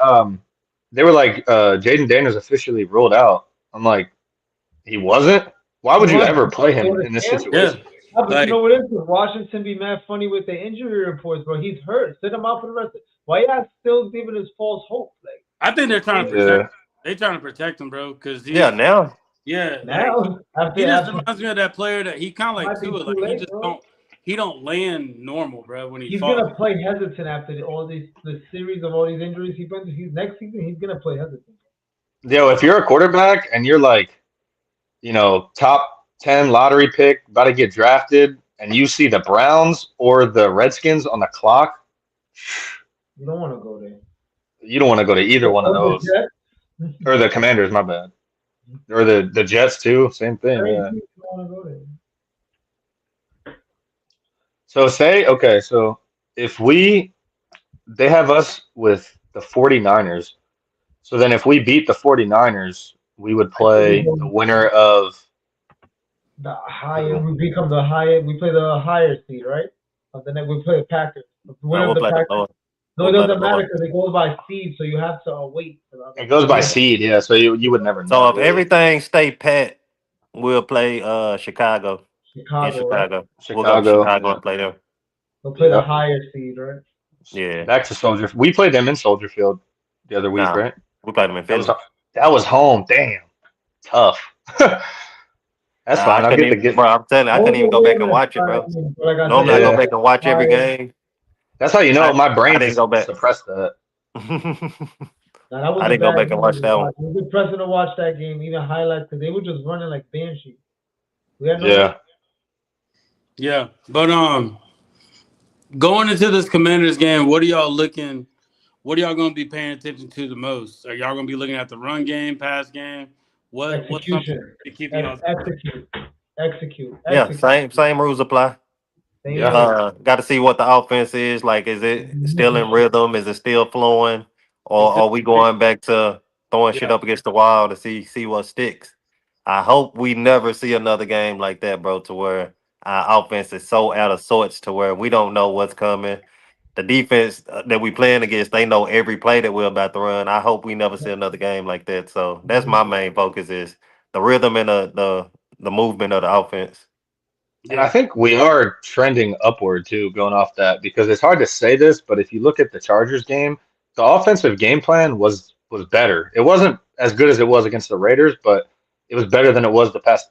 they were like, Jaden Daniels officially ruled out. I'm like, he wasn't? Why would you ever play him in this situation? Yeah, but Like- you know what it is? Washington be mad funny with the injury reports, bro. He's hurt. Sit him out for the rest. Why y'all still giving us false hope? Like I think they're trying to protect. They trying to protect him, bro. Because now. yeah, now, he just after reminds me of that player that he kind of like Might be Tua. too Like he late, just bro. he don't land normal, bro. When he he's falls. gonna play hesitant after all these the series of all these injuries he's been. He's next season he's gonna play hesitant. Yo, if you're a quarterback and you're like, top 10 lottery pick, about to get drafted, and you see the Browns or the Redskins on the clock, You don't want to go there. you don't want to go to either one of Or the those. Jets. Or the Commanders, my bad. Or the Jets too, same thing. Very Yeah. few people want to go there. So so if they have us with the 49ers, so then if we beat the 49ers, we would play the winner of The higher we become, the higher we play the higher seed, right? Of the next we play the Packers. The winner No, of we'll the play the Packers. lower. No, we'll it play doesn't the matter lower. because it goes by seed, so you have to wait. it goes by seed, yeah. So you would never know. So if really. everything stay pat, we'll play Chicago. In Chicago, right? Chicago. We'll go to Chicago yeah. and play them. They'll play the Yeah. higher seed, right? Yeah. Back to Soldier. We played them in Soldier Field the other week, Nah. right? We played them in That was, Philly. that was home. Damn. Tough. That's Nah, fine. I I'll couldn't get even, bro, I'm telling you, I couldn't even go back and watch it, bro. Normally I Yeah. go back and watch every game. That's how you know my brain didn't just go back. suppressed that. I didn't go back and watch that one. It was depressing to watch that game, even highlights, because they were just running like banshee. We had no Yeah. Yeah, but going into this Commanders game, what are y'all looking? What are y'all going to be paying attention to the most? Are y'all going to be looking at the run game, pass game? What's something execution. to keep y'all? Execute. Yeah, same rules apply. Yeah. Got to see what the offense is. Like, is it still in rhythm? Is it still flowing? Or are we going back to throwing shit up against the wall to see what sticks? I hope we never see another game like that, bro, to where our offense is so out of sorts to where we don't know what's coming. The defense that we playing against, they know every play that we're about to run. I hope we never see another game like that. So that's my main focus is the rhythm and the movement of the offense. And I think we are trending upward too, going off that, because it's hard to say this, but if you look at the Chargers game, the offensive game plan was better. It wasn't as good as it was against the Raiders, but it was better than it was the past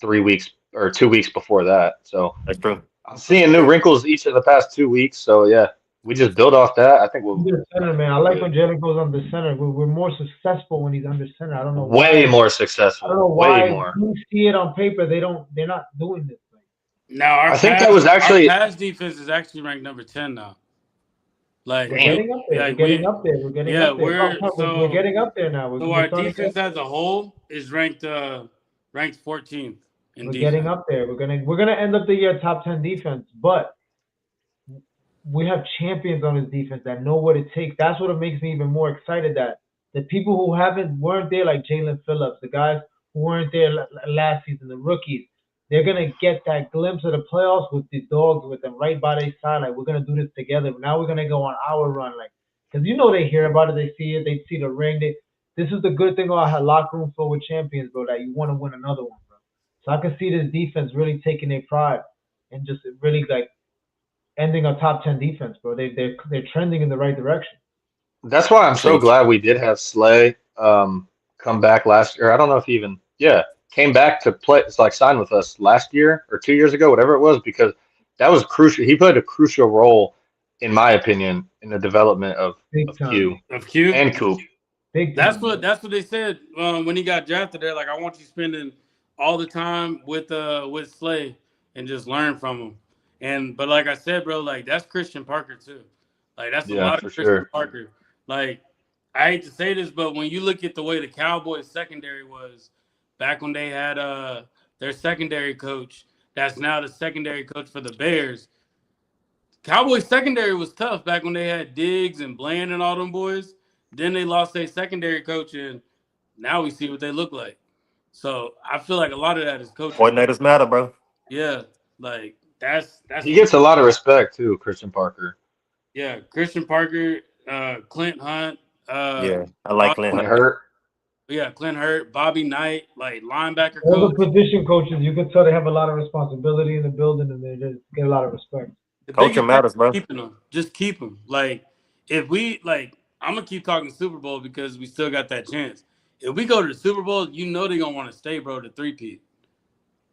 3 weeks or 2 weeks before that. So That's true. I'm seeing new wrinkles each of the past 2 weeks. So yeah, we just build off that. I think we'll Center, man. I like when Jalen goes under center. We're more successful when he's under center. I don't know way why. more I successful. don't know why. Way more. You see it on paper. They're not doing this. Now, I think that was actually- our pass defense is actually ranked number 10 now. Like, We're getting up there. Yeah, We're getting up there. We're getting yeah, up there. We're getting up there now. So our defense as a whole is ranked 14th in We're defense. getting up there. We're gonna end up the year top 10 defense, but we have champions on this defense that know what it takes. That's what makes me even more excited. That the people who weren't there, like Jalen Phillips, the guys who weren't there last season, the rookies, they're gonna get that glimpse of the playoffs with the dogs, with them right by their side. Like, we're gonna do this together. Now we're gonna go on our run, like, because they hear about it, they see it, they see the ring. This is the good thing about a locker room full with champions, bro. That you want to win another one, bro. So I can see this defense really taking their pride and just really like ending a top 10 defense, bro. They're trending in the right direction. That's why I'm so glad we did have Slay come back last year. I don't know if he even came back to play. It's like sign with us last year or 2 years ago, whatever it was, because that was crucial. He played a crucial role, in my opinion, in the development of Q and Coop. That's what they said when he got drafted. They're like, I want you spending all the time with Slay and just learn from him. But like I said, bro, like that's Christian Parker too. Like that's a lot of Christian Parker. Like, I hate to say this, but when you look at the way the Cowboys secondary was back when they had their secondary coach, that's now the secondary coach for the Bears. Cowboys secondary was tough back when they had Diggs and Bland and all them boys. Then they lost their secondary coach, and now we see what they look like. So I feel like a lot of that is coaching. Coordinators matter, bro. Yeah, like that's he gets a lot of respect too, Christian Parker. Yeah, Christian Parker, Clint Hunt, Yeah, I like Clint Clint Hurt. Hurt. Yeah, Clint Hurt, Bobby Knight, like linebacker All the coach. position coaches, you can tell they have a lot of responsibility in the building, and they just get a lot of respect. The Coaching biggest thing matters, is bro. keeping them. Just keep them. Like if we I'm gonna keep talking Super Bowl because we still got that chance. If we go to the Super Bowl, you know they're gonna want to stay, bro, to three-peat.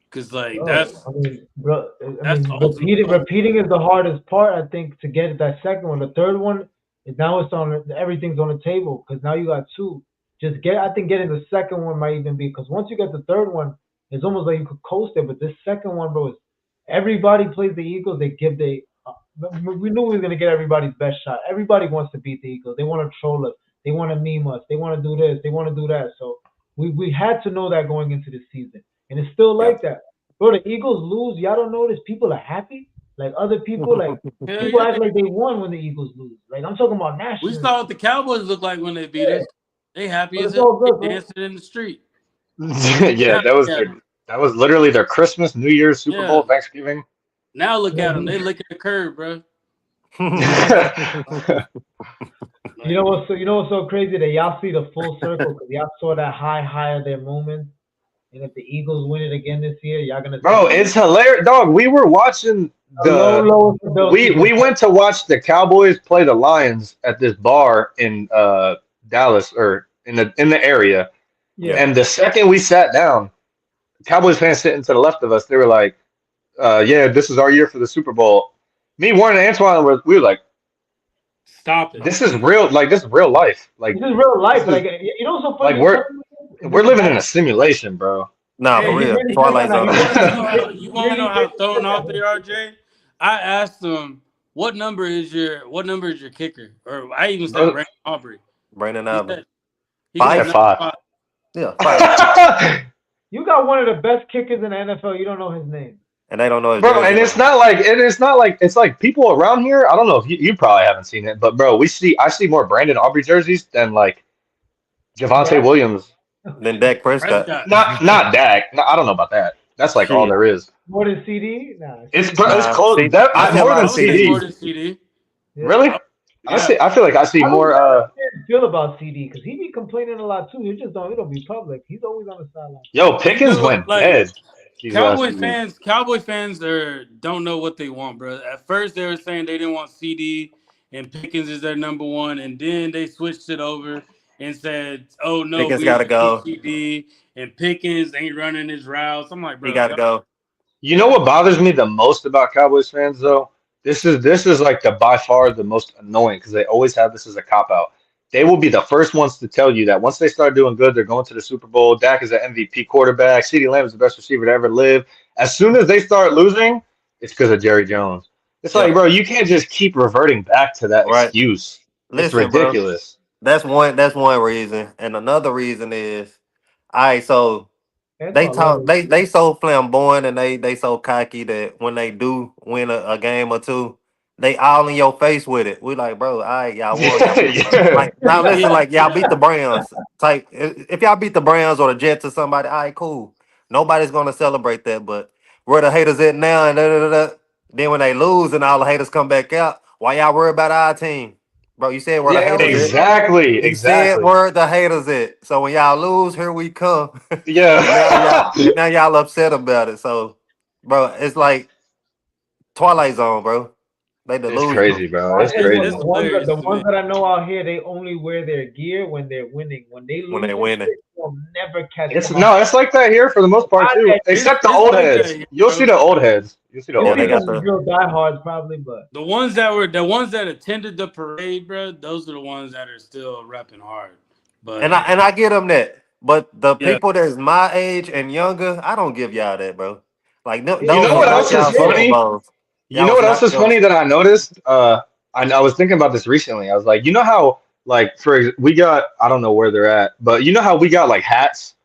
Cause that's I mean, bro, that's the ultimate goal. repeating is the hardest part. I think to get that second one. The third one is now everything's on the table because now you got two. I think getting the second one might even be because once you get the third one, it's almost like you could coast it. But this second one, bro, is everybody plays the Eagles. We knew we were gonna get everybody's best shot. Everybody wants to beat the Eagles. They want to troll us. They want to meme us. They want to do this. They want to do that. So we had to know that going into the season. And it's still like that. Bro, the Eagles lose. Y'all don't notice people are happy? Like other people, people act like they won when the Eagles lose. Like I'm talking about national. We saw what the Cowboys look like when they beat us. They happy But as it's all hell. good, They bro. dancing in the street. Yeah, that was literally their Christmas, New Year's, Super Bowl, Thanksgiving. Now look at them. They licking the curb, bro. You know what's so crazy that y'all see the full circle because y'all saw that high of their moment. And if the Eagles win it again this year, y'all gonna. Bro, it's hilarious, dog. We were watching we went to watch the Cowboys play the Lions at this bar in Dallas or in the area. Yeah. And the second we sat down, Cowboys fans sitting to the left of us, they were like, yeah, this is our year for the Super Bowl. Me, Warren, and Antoine, we were like, stop it. This is real, this is real life. Like this is real life. Like you know, so funny. Like we're living in a simulation, bro. Nah, for real. Twilight Zone. You want to know how thrown off they are, Jay? I asked them, what number is your kicker? Or I even said Brandon Aubrey. Brandon Aubrey. He said 5'5". Yeah, 5'5". You got one of the best kickers in the NFL. You don't know his name. And they don't know his bro. name. And it's not like it's like people around here. I don't know if you probably haven't seen it, but bro, I see more Brandon Aubrey jerseys than like Javonte Williams. Then Dak Prescott. Not Dak. No, I don't know about that. That's like all there is. More than CD? Nah. It's close. More than CD. More than CD. Really? Yeah. I feel like I see more. I feel about CD because he be complaining a lot too. He don't be public. He's always on the sideline. Yo, Pickens went dead. Cowboy fans don't know what they want, bro. At first they were saying they didn't want CD and Pickens is their number one, and then they switched it over and said, "Oh no, Pickens gotta go. CD and Pickens ain't running his routes." I'm like, bro, he gotta go. You know what bothers me the most about Cowboys fans though? This is like by far the most annoying because they always have this as a cop out. They will be the first ones to tell you that once they start doing good, they're going to the Super Bowl. Dak is an MVP quarterback. CeeDee Lamb is the best receiver to ever live. As soon as they start losing, it's because of Jerry Jones. It's like, bro, you can't just keep reverting back to that excuse. It's ridiculous. Bro, that's one reason, and another reason is, all right. So they so flamboyant and they so cocky that when they do win a game or two, they all in your face with it. We like, bro, all right, y'all won. Like, now listen, like y'all beat the Browns. Type if y'all beat the Browns or the Jets or somebody, all right, cool. Nobody's gonna celebrate that, but where the haters at now and then when they lose and all the haters come back out, why y'all worry about our team? Bro, you said where the haters exactly. You said where the haters at. So when y'all lose, here we come. Yeah. now y'all upset about it. So, bro, it's like Twilight Zone, bro. They delusional. It's crazy, bro. It's crazy. The ones that I know out here, they only wear their gear when they're winning. When they lose, when they're winning, they'll never catch. It's like that here for the most part too. Except the old heads. You'll see the old heads. You'll see the old heads. Real diehards probably, but the ones that attended the parade, bro, those are the ones that are still repping hard. But and I get them that. But the people that's my age and younger, I don't give y'all that, bro. Like, you know what else is funny? You know what else is funny that I noticed? I was thinking about this recently. I was like, you know how, like, we got, I don't know where they're at, but you know how we got like hats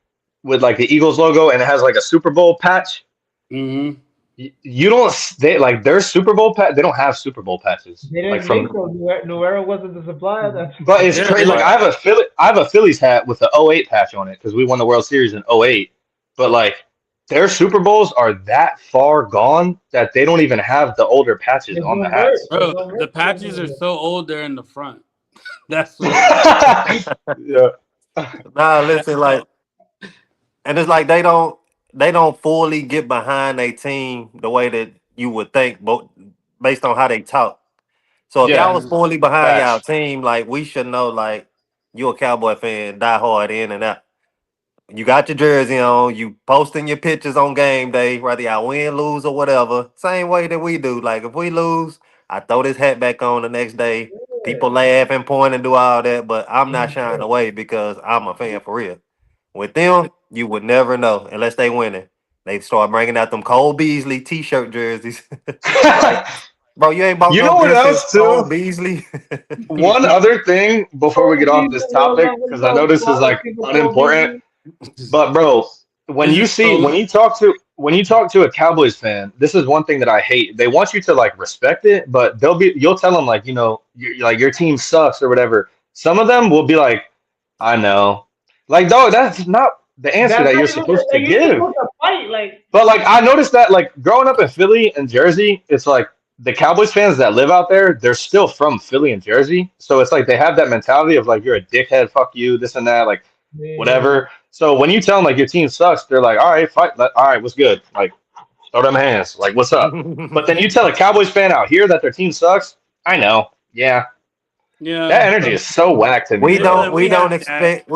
with like the Eagles logo and it has like a Super Bowl patch? Mm-hmm. You don't, their Super Bowl patch, they don't have Super Bowl patches. They didn't make so. New Era wasn't the supplier. But it's crazy. Like, I have a Phillies hat with the 08 patch on it because we won the World Series in 08. But like, their Super Bowls are that far gone that they don't even have the older patches on the hats. Bro, the patches are so old they're in the front. That's what. Yeah. Nah, listen, like, and it's like they don't fully get behind a team the way that you would think, but based on how they talk. So if y'all Yeah. was fully behind y'all Facts. team, like we should know, like you a Cowboy fan, die hard in and out. You got your jersey on, you posting your pictures on game day, whether y'all win, lose, or whatever. Same way that we do. Like if we lose, I throw this hat back on the next day. People laugh and point and do all that, but I'm not shying away because I'm a fan for real. With them, you would never know unless they winning. They start bringing out them Cole Beasley t-shirt jerseys. Like, bro, you ain't bought You no know what good else, since Cole too? Beasley. One other thing before we get off this topic, because I know this is like unimportant, but bro, when you talk to a Cowboys fan, this is one thing that I hate. They want you to like respect it, but you'll tell them like, like your team sucks or whatever. Some of them will be like, I know. Like, dog, that's not the answer that you're supposed to give. But like I noticed that like growing up in Philly and Jersey, it's like the Cowboys fans that live out there, they're still from Philly and Jersey. So it's like they have that mentality of like you're a dickhead, fuck you, this and that, like whatever. So when you tell them like your team sucks, they're like, all right, fight, all right, what's good? Like throw them hands, like what's up? But then you tell a Cowboys fan out here that their team sucks, I know, yeah. That energy is so whack to me. We bro.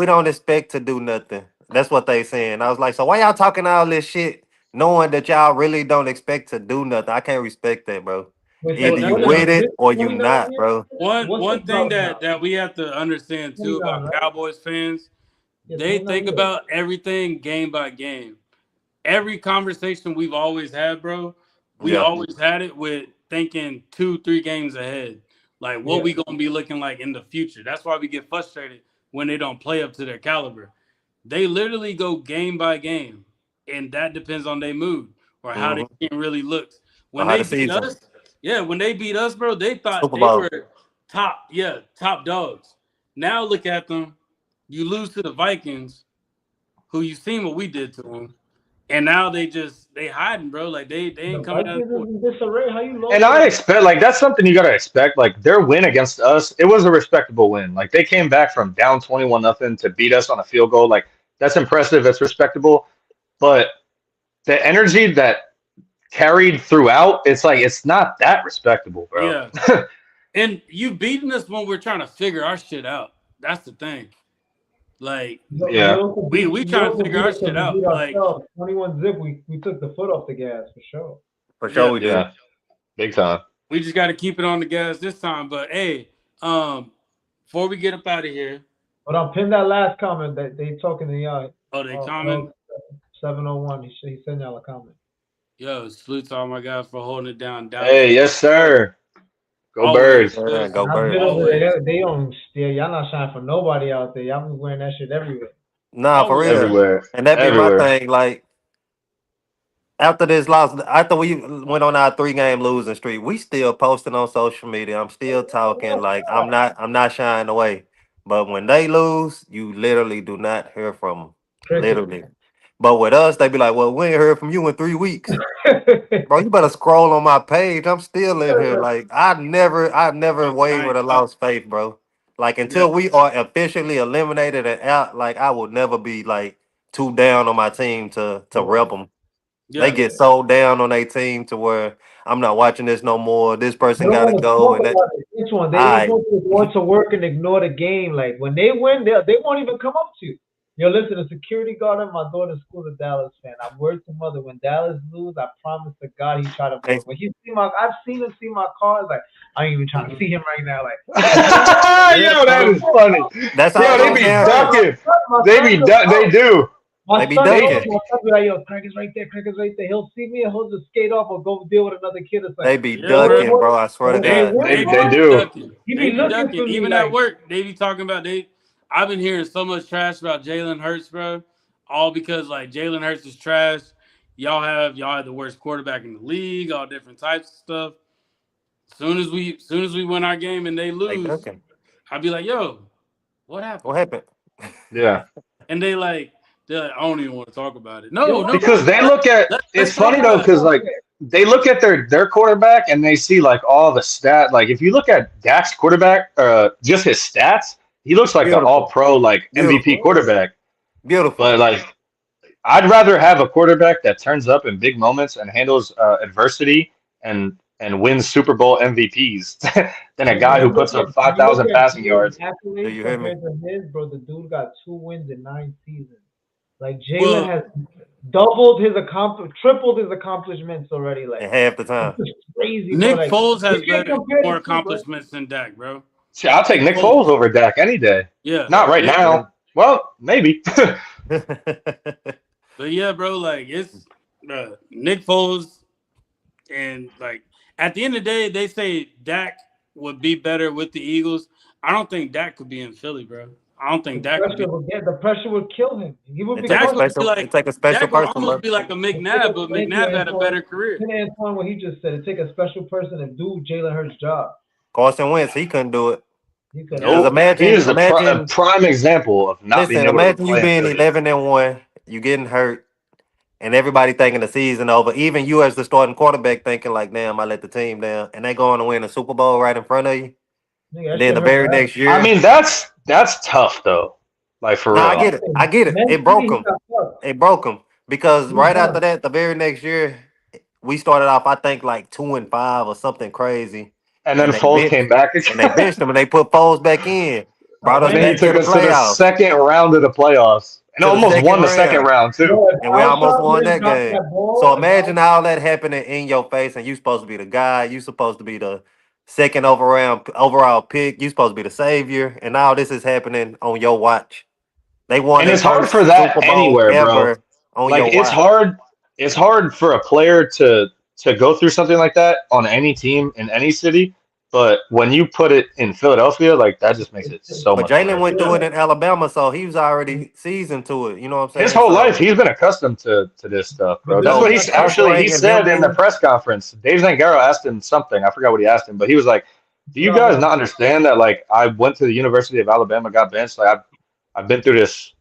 don't expect to do nothing. That's what they saying. I was like, so why y'all talking all this shit, knowing that y'all really don't expect to do nothing? I can't respect that, bro. Either you with it or you not, bro. One thing that we have to understand too about Cowboys fans, they think about everything game by game. Every conversation we've always had, bro, we always had it with thinking 2-3 games ahead. Like what we gonna be looking like in the future. That's why we get frustrated when they don't play up to their caliber. They literally go game by game, and that depends on their mood or how their team really looks. When they beat us, when they beat us, bro, they thought they were top dogs. Now look at them. You lose to the Vikings, who you seen what we did to them, and now they hiding, bro. Like they ain't coming out. And I expect like that's something you gotta expect. Like their win against us, it was a respectable win. Like they came back from down 21-0 to beat us on a field goal. Like that's impressive. That's respectable. But the energy that carried throughout, it's like it's not that respectable, bro. Yeah. And you beating us when we're trying to figure our shit out. That's the thing. Like we trying to figure our shit out. Like 21 zip, we took the foot off the gas for sure. For sure we did. Yeah. Big time. We just got to keep it on the gas this time. But hey, before we get up out of here, but I'll pin that last comment that they talking to y'all. Oh, they comment 701. He sent y'all a comment. Yo, salute to all my guys for holding it down. Hey, yes sir. Go Birds. Yeah, go Birds. They don't. Yeah, y'all not shining for nobody out there. Y'all be wearing that shit everywhere. Nah, for real. Everywhere. And that be my thing. Like after this loss, after we went on our 3-game losing streak, we still posting on social media. I'm still talking. Like I'm not shying away. But when they lose, you literally do not hear from them. Literally. But with us, they be like, well, we ain't heard from you in 3 weeks. Bro, you better scroll on my page. I'm still in here. Like, I've never wavered or lost faith, bro. Like, until we are officially eliminated and out, like, I will never be, like, too down on my team to rep them. Yeah. They get so down on their team to where I'm not watching this no more. This person got to go. And this one, they want to work and ignore the game. Like, when they win, they won't even come up to you. Yo, listen, a security guard at my daughter's school, a Dallas fan. I word to mother, when Dallas lose, I promise to God he try to play. When he see I've seen him see my car. Like, I ain't even trying to see him right now. Like, yo, that is funny. That's how they be ducking. They do. They be ducking. Like, yo, Craig is right there. Craig is right there. He'll see me and he'll just skate off or go deal with another kid. Like, they be ducking, bro. I swear to God. They do. He be ducking. Even at work, they be talking about I've been hearing so much trash about Jalen Hurts, bro. All because like Jalen Hurts is trash. Y'all have the worst quarterback in the league. All different types of stuff. Soon as we win our game and they lose, I'll be like, yo, what happened? What happened? Yeah. And they're like, I don't even want to talk about it. No, because they look at it's funny though, because like they look at their quarterback and they see like all the stat. Like if you look at Dak's quarterback, just his stats, he looks like an Beautiful. all-pro, like MVP Beautiful. quarterback. Beautiful. But like, I'd rather have a quarterback that turns up in big moments and handles adversity and wins Super Bowl MVPs than a guy who puts up 5,000 passing yards. Do you hear me? Compared to his, bro, the dude got 2 wins in 9 seasons. Like Well- Jalen has doubled his tripled his accomplishments already. Like And half the time. it's crazy. Nick bro. Like, Foles has you can't better, compare the more two, bro. accomplishments than Dak, bro. See, I'll take Nick Foles over Dak any day. Yeah. Not right Yeah. now. Well, maybe. But yeah, bro, like it's Nick Foles, and like at the end of the day, they say Dak would be better with the Eagles. I don't think Dak could be in Philly, bro. I don't think Dak would be. The pressure would kill him. He would It be takes Dak a would be special, like- it take a special Dak would person, bro. almost be like a McNabb, but McNabb had a better career. Antoine, what he just said, it take a special person to do Jalen Hurts' job. Carson Wentz, he couldn't do it. He could. Nope. imagine- he is a imagine- prime example of not being Listen, able imagine to you play being in 11-1, you getting hurt, and everybody thinking the season over. Even you as the starting quarterback thinking like, damn, I let the team down, and they going to win a Super Bowl right in front of you. Nigga, that And then shit the hurt very bad. next year, I mean, that's tough though. Like for real. I get it. I get it. It broke Mentally, him. he got fucked. It broke him because He right does. after that, the very next year, we started off, I think, like 2-5 or something crazy. And then and they Foles benched- came back And they benched him and they put Foles back in. Brought us And then he back to took the us to the playoffs. second round of the playoffs. And To the almost second won the round. second round too. Bro, if And we almost Alshon won didn't that drop game. ball, So if imagine all that happening in your face, and you supposed to be the guy. You supposed to be the second overall pick. You supposed to be the savior, and all this is happening on your watch. They won. And their it's hard first for that Super Bowl anywhere, bro. ever on Like your it's watch. hard. It's hard for a player to go through something like that on any team in any city. But when you put it in Philadelphia, like that just makes it so But much. Jalen better. went through it in Alabama, so he was already seasoned to it. You know what I'm saying? His whole So- life, he's been accustomed to this stuff, bro. But That's no, what he that's actually he bringing said him in the in. press conference. Dave Zangaro asked him something. I forgot what he asked him, but he was like, "Do you guys not understand that? Like, I went to the University of Alabama, got benched. Like, I've been through this."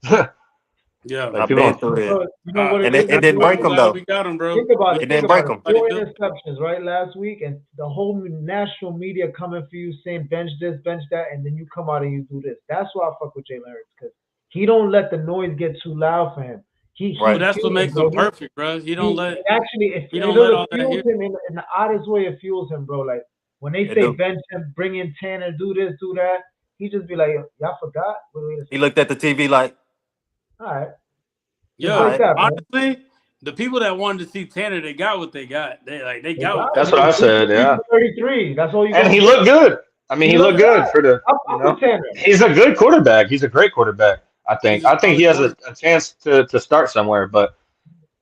Yeah. Like, I've people been don't- through So, it. you know what And is? it didn't break him, though. We got him, bro. Think about it. It didn't Think break about it. him. 4 interceptions, right, last week, and the whole national media coming for you saying bench this, bench that, and then you come out and you do this. That's why I fuck with Jalen Hurts, because he don't let the noise get too loud for him. Right. But that's what makes him perfect, bro. He don't let. Actually, he don't let all that fuels hit. him in the oddest way. It fuels him, bro. Like when they It say do. bench him, bring in Tanner, do this, do that. He just be like, y'all forgot. Wait a He looked at the TV like, All right. Yo, like that, man. honestly, the people that wanted to see Tanner, they got what they got. They got what That's what I said. Yeah, 33. That's all you. and got. he looked good. I mean, he looked good for the. I You fuck know, with Tanner. he's a good quarterback. He's a great quarterback. I think he has a chance to start somewhere, but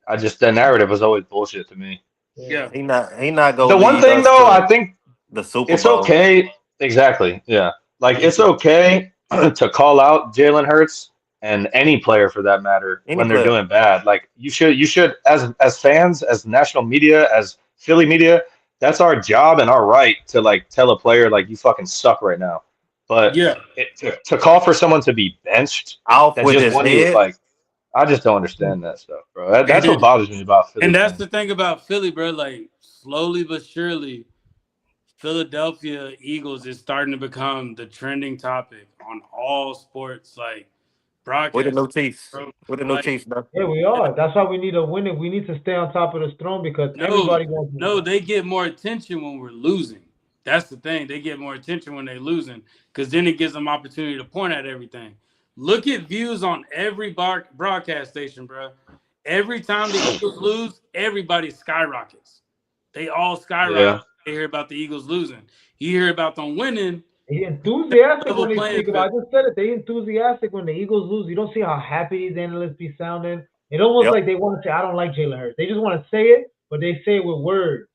I just the narrative was always bullshit to me. Yeah. he not going. The one thing though, I think the Super it's Bowl. okay. Exactly. Yeah. Like it's okay to call out Jalen Hurts and any player for that matter Any when they're player. doing bad. Like you should as fans, as national media, as Philly media, that's our job and our right to like tell a player like you fucking suck right now. But Yeah. to call for someone to be benched Off that with just his won you, head. like I just don't understand that stuff, bro. That's And what bothers me about Philly. And that's man. the thing about Philly, bro. Like slowly but surely, Philadelphia Eagles is starting to become the trending topic on all sports, like broadcast. With the new Chiefs. bro. With the new Like, Chiefs, bro. Yeah, we are. That's why we need to win it. We need to stay on top of the throne because everybody wants. No, they get more attention when we're losing. That's the thing. They get more attention when they're losing because then it gives them opportunity to point at everything. Look at views on every broadcast station, bro. Every time the Eagles lose, everybody skyrockets. They all skyrocket. Yeah. They hear about the Eagles losing. You hear about them winning. They enthusiastic when they Playing speak about. I just said it. They enthusiastic when the Eagles lose. You don't see how happy these analysts be sounding. It almost Yep. like they want to say, "I don't like Jalen Hurts." They just want to say it, but they say it with words.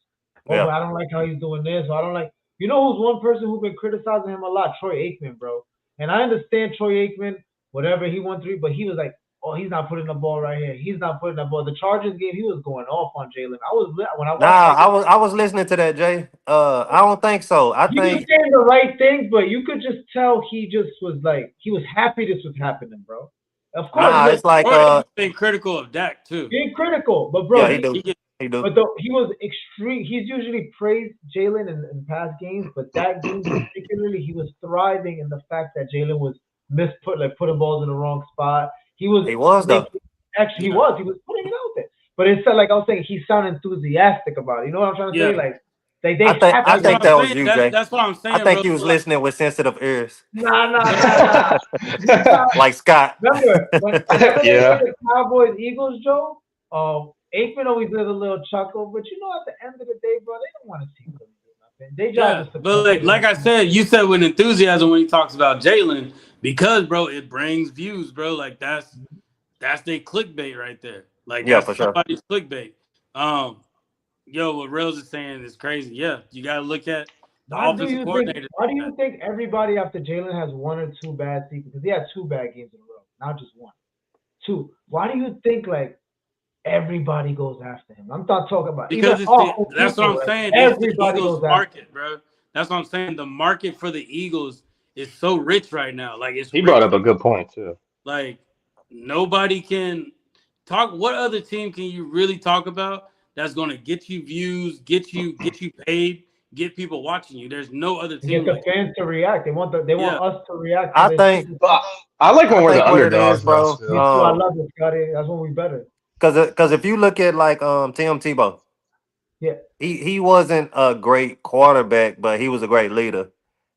Oh, Yeah. I don't like how he's doing this. Or I don't like. You know who's one person who's been criticizing him a lot? Troy Aikman, bro. And I understand Troy Aikman, whatever he went through, but he was like, "Oh, he's not putting the ball right here. He's not putting the ball." The Chargers game, he was going off on Jalen. I was when I watched Nah, I was listening to that, Jay. I don't think so. I he was think saying the right things, but you could just tell he just was like he was happy this was happening, bro. Of course, nah, he's it's like Or he's been critical of Dak too. being critical, but bro, Yeah, he do. He do. But he was extreme. He's usually praised Jalen in past games, but that game particularly, he was thriving in the fact that Jalen was putting balls in the wrong spot. He was though. Actually, he was putting it out there. But it's like I was saying, he sounded enthusiastic about it. You know what I'm trying to say? Like they I think that was you, Jay. That's what I'm saying. I think bro. he was listening with sensitive ears. Nah. Like Scott. Remember, whenever Yeah. they play the Cowboys Eagles, Joe, Aikman always did a little chuckle, but you know, at the end of the day, bro, they don't want to see Philly do nothing. They Yeah, just but like I said, you said with enthusiasm when he talks about Jalen, because bro, it brings views, bro. Like that's their clickbait right there. Like Yeah, that's for sure. somebody's clickbait. What Rails is saying is crazy. Yeah, you gotta look at the offensive coordinator. Why do you think everybody after Jalen has one or two bad seasons? Because he had 2 bad games in a row, not just one. 2. Why do you think like everybody goes after him? I'm not talking about Because that's what I'm saying. It's the Everybody Eagles goes after market, bro. That's what I'm saying. The market for the Eagles is so rich right now. Like He brought up a good point too. Like nobody can talk. What other team can you really talk about that's going to get you views, get you paid, get people watching you? There's no other team. Get the fans to react. They want us to react. I think I like when we're the what it underdogs, is, bro. though, still. I love it, Scotty. That's when we better. Because if you look at like Tim Tebow, Yeah. he wasn't a great quarterback, but he was a great leader.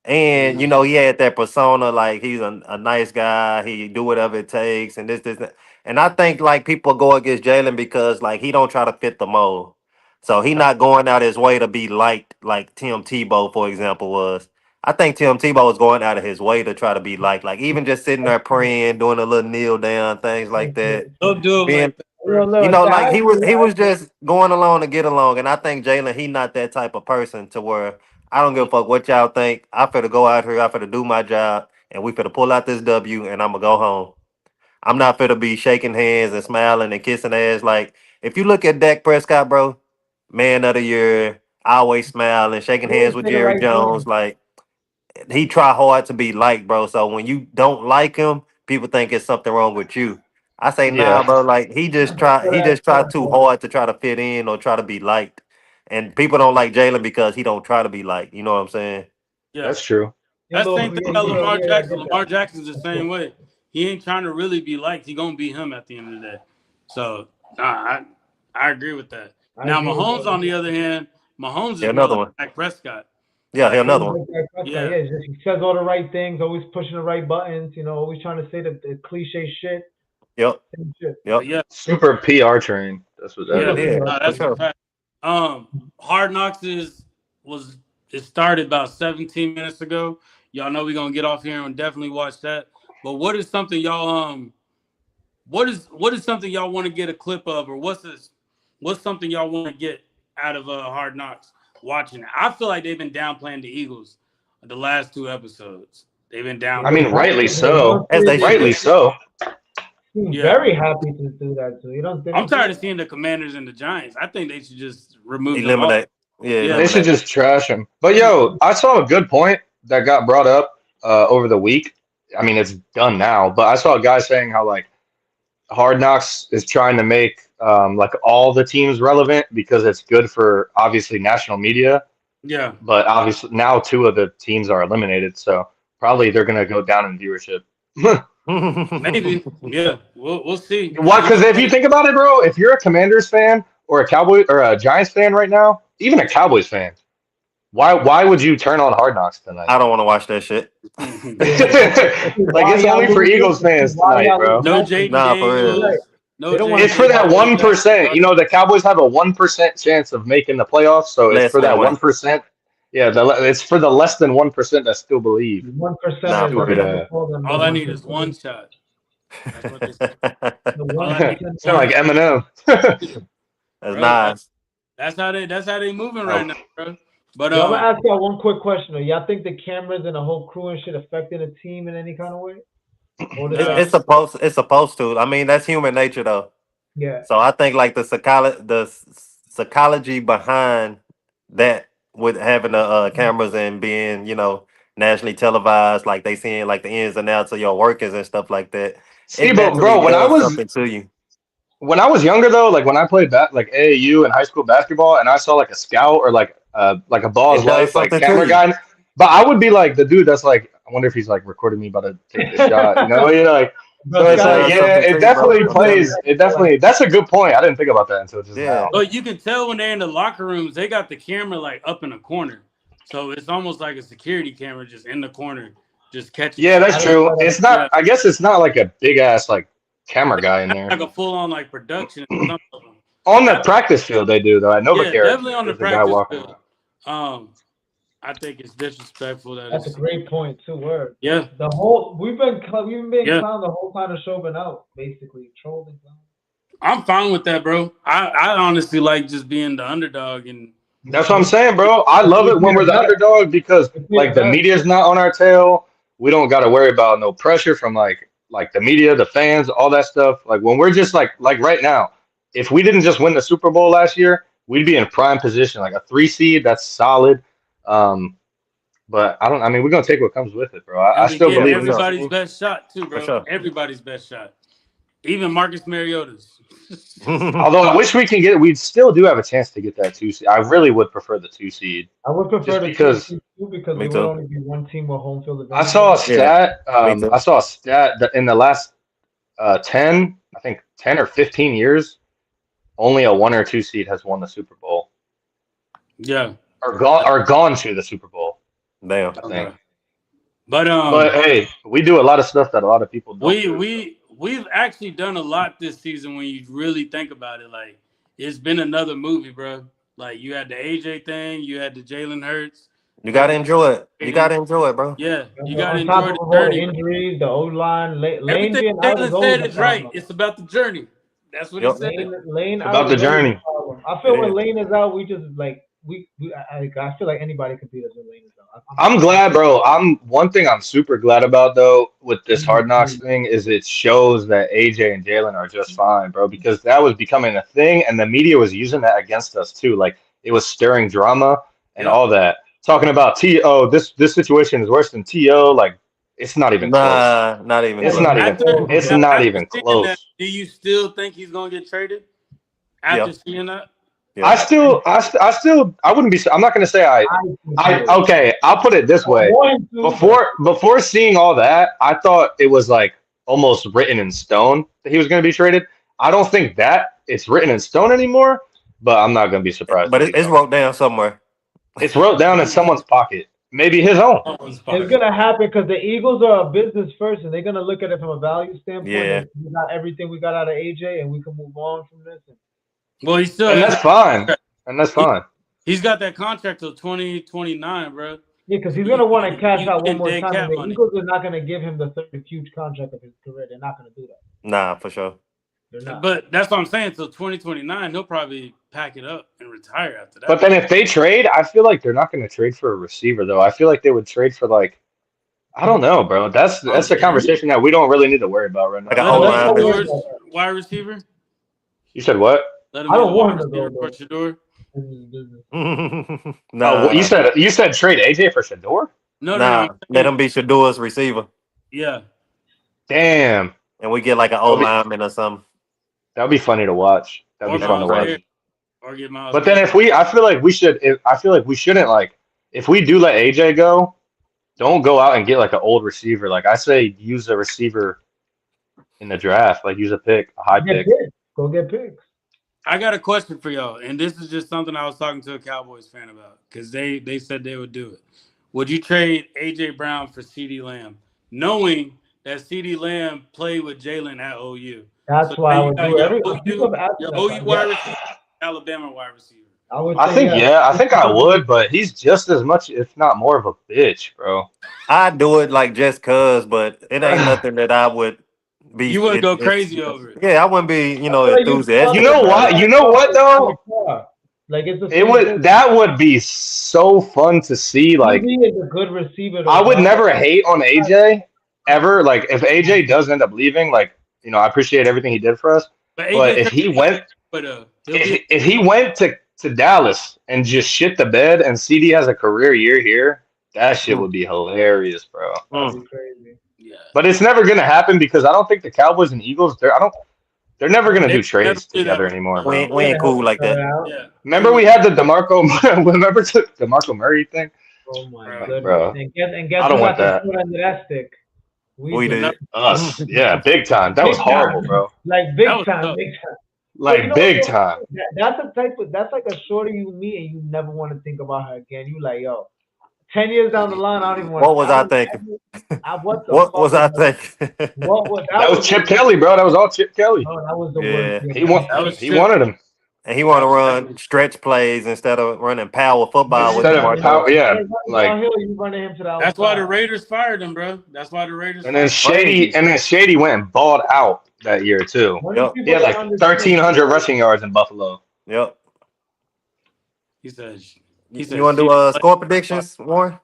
And you know, he had that persona, like he's a nice guy, he do whatever it takes, and this, that. And I think like people go against Jalen because like he don't try to fit the mold. So he not going out his way to be liked like Tim Tebow, for example, was. I think Tim Tebow was going out of his way to try to be liked. Like even just sitting there praying, doing a little kneel down, things like that. Don't do it. Being, Like that, bro. you know, like he was just going along to get along. And I think Jalen, he not that type of person to where I don't give a fuck what y'all think. I finna go out here, I finna do my job, and we finna pull out this W and I'm gonna go home. I'm not finna be shaking hands and smiling and kissing ass. Like if you look at Dak Prescott, bro, man of the year, always smiling, shaking hands with Jerry Jones, like he try hard to be liked, bro. So when you don't like him, people think it's something wrong with you. I say, nah, bro. Like he just try too hard to try to fit in or try to be liked. And people don't like Jalen because he don't try to be liked. You know what I'm saying? Yeah, That's true. that's the same thing about Lamar Jackson. Lamar Jackson's the same way. He ain't trying to really be liked. He gonna be him at the end of the day. So I agree with that. Now Mahomes, on the other hand, Mahomes is another more one. like Dak Prescott. Yeah, here's another one. Yeah, he says all the right things, always pushing the right buttons, you know, always trying to say the cliche shit. Yep. Same shit. Yep. Yeah, Super PR train. That's what that is. Yeah, no, that's for sure. a fact. Hard Knocks it started about 17 minutes ago. Y'all know we're gonna get off here and definitely watch that. But what is something y'all what is something y'all want to get a clip of, or what's something y'all want to get out of Hard Knocks watching it? I feel like they've been downplaying the Eagles the last 2 episodes. They've been down. I mean, rightly so. As they Rightly so. He's Yeah. very happy to do that too. You don't think I'm tired of seeing the Commanders and the Giants. I think they should just remove them all. eliminate. Yeah, Yeah. They eliminate. should just trash him. But yo, I saw a good point that got brought up over the week. I mean, it's done now, but I saw a guy saying how like Hard Knocks is trying to make like all the teams relevant because it's good for obviously national media. Yeah. But obviously now 2 of the teams are eliminated, so probably they're gonna go down in viewership. Maybe. Yeah. We'll see. Why? Because if you think about it, bro, if you're a Commanders fan or a Cowboy or a Giants fan right now, even a Cowboys fan, why would you turn on Hard Knocks tonight? I don't want to watch that shit. Like it's only for Eagles fans tonight, bro. No Jaden Nah, for real. Daniels. No They don't Jaden It's for that Daniels. 1%. You know, the Cowboys have a 1% chance of making the playoffs, so it's Less for that than 1%. Yeah, it's for the less than 1% that still believe. 1%. Nah, is what for they that. call them, All the I need is 1%. one shot. That's what they say. The All I need 1%. is Sound like Eminem. That's Bro, nice. That's how they moving right now, bro. But Yo, I'm gonna ask y'all one quick question. Though. Y'all think the cameras and the whole crew and shit affecting the team in any kind of way? Or does that- It's supposed to. I mean, that's human nature, though. yeah. So I think like the psychology behind that with having the cameras and being, you know, nationally televised, like they seeing like the ins and outs of your workers and stuff like that. See, It but naturally bro, when I does was something to you. when I was younger though, like when I played like AAU and high school basketball, and I saw like a scout or like a Ball's It does Life like something to camera you. guy, but I would be like the dude that's like, I wonder if he's like recording me about to take the shot, you know? You're like, so it's like, yeah, it definitely plays. It definitely. That's a good point. I didn't think about that until just now. But you can tell when they're in the locker rooms, they got the camera like up in the corner, so it's almost like a security camera just in the corner, just catching. Yeah, that's true. It's not. I guess it's not like a big ass like camera guy in there. Like a full on like production. Some of them. On the practice field, they do though. I know Yeah, Vaquero. definitely on the practice field. I think it's disrespectful that That's a great point too. Word. Yeah. The whole we've been Yeah. clowned the whole time the show been out, basically trolling. I'm fine with that, bro. I honestly like just being the underdog, and That's what I'm saying, bro. I love it when we're the underdog because like the media's not on our tail. We don't got to worry about no pressure from like the media, the fans, all that stuff. Like when we're just like right now, if we didn't just win the Super Bowl last year, we'd be in prime position, like a 3 seed. That's solid. But I mean, we're gonna take what comes with it, bro. I still believe everybody's best shot too, bro. sure. Everybody's best shot, even Marcus Mariota's. Although I wish we still do have a chance to get that 2 seed. I really would prefer the 2 seed. I would prefer the because too because Me there would too. only be one team with home field I advantage. saw a stat. me too. I saw a stat that in the last 10 or 15 years, only a 1 or 2 seed has won the Super Bowl. Yeah. Or gone to the Super Bowl. Damn. I think. But hey, we do a lot of stuff that a lot of people don't. we've actually done a lot this season when you really think about it. Like it's been another movie, bro. Like you had the AJ thing, you had the Jalen Hurts. You gotta enjoy it. You gotta enjoy it, bro. Yeah, you gotta On top enjoy of the all the journey. injuries, the O line, Lane Everything being out is Jalen always said a is right. problem. It's about the journey. That's what Yep. he said. Lane About out the is always a journey. problem. I feel when Yeah. Lane is out, we just like I feel like anybody can beat us when Lane is out. I'm glad, bro. One thing I'm super glad about though with this Hard Knocks thing is it shows that AJ and Jalen are just fine, bro. Because that was becoming a thing, and the media was using that against us too. Like it was stirring drama and all that. Talking about T.O. This situation is worse than T.O. Like it's not even close. Nah, not even. It's close. not even. It's not even seeing close. that, do you still think he's gonna get traded after seeing that? Yeah. I wouldn't be. I'm not gonna say okay. I'll put it this way. Before seeing all that, I thought it was like almost written in stone that he was gonna be traded. I don't think that it's written in stone anymore, but I'm not gonna be surprised. But it's wrote down somewhere. It's wrote down in someone's pocket, maybe his own. It's gonna happen because the Eagles are a business first, and they're gonna look at it from a value standpoint. Yeah. And we got everything we got out of AJ, and we can move on from this. Well, he's still. And that's fine. And that's fine. He's got that contract till 2029, bro. Yeah, because he's gonna want to cash out one getting more dead time. cap And the money. Eagles are not gonna give him the third huge contract of his career. They're not gonna do that. Nah, for sure. They're not. But that's what I'm saying. Till 2029, he'll probably pack it up and retire after that. But then if they trade, I feel like they're not gonna trade for a receiver though. I feel like they would trade for like, I don't know, bro. That's a conversation that we don't really need to worry about right now. Like a Let him O-line. go Shador's wide receiver. You said what? Let him I don't go want wide him to go, receiver for Shador. This is business. Nah, You said trade AJ for Shador? nah. Let him be Shador's receiver, Yeah. Damn, and we get like an O lineman or something. that'd be funny to watch. That'd be fun to Miles watch. Garrett. Or get Miles But then Garrett. I feel like we shouldn't like if we do let AJ go, don't go out and get like an old receiver. Like I say, use a receiver in the draft. Like use a high Get pick. picks. Go get picks. I got a question for y'all, and this is just something I was talking to a Cowboys fan about because they said they would do it. Would you trade AJ Brown for CeeDee Lamb, knowing that CeeDee Lamb played with Jalen at OU? That's So why I now would you do got every. your OU wide receiver, Alabama wide receiver. I think I would, but he's just as much, if not more, of a bitch, bro. I'd do it like just cause, but it ain't nothing that I would be. You wouldn't go crazy over it. Yeah, I wouldn't be, enthusiastic. You know what? You know what though? Like it's the It would that would be so fun to see. Like he is a good receiver. I would never hate on AJ ever. Like if AJ does end up leaving, like I appreciate everything he did for us. But if he went, if he went to Dallas and just shit the bed, and CD has a career year here, that shit would be hilarious, bro. That'd be crazy. Yeah. But it's never gonna happen because I don't think the Cowboys and Eagles. They're never gonna do They trades never do that. together anymore, We bro. ain't cool like Cut it that. out. Yeah. Remember we had the remember the DeMarco Murray thing? Oh my Bro. goodness. Bro. And guess I don't who want got the that. short end of that stick? We did. did. Us, yeah, big time. That was Big time. horrible, bro. Like big That was time, tough. big time. Like You know big what, time. That's the type of that's like a shorty you meet and you never want to think about her again. You like, yo, 10 years down the line, I don't even want. What was I thinking? What the What fuck was I that? thinking? What was That was Chip Kelly, bro. That was all Chip Kelly. Oh, that was the Yeah. worst. He want, That was he Chip. wanted him. And he want to run stretch plays instead of running power football with Instead of DeMarco. power, yeah, like. downhill, you running him to the That's why the outside. Raiders fired him, bro. That's why the Raiders. And then fired him. Shady went and balled out that year too. What do Yep. people He had like don't understand? 1,300 rushing yards in Buffalo. Yep. He said. You want to do score predictions, Warren?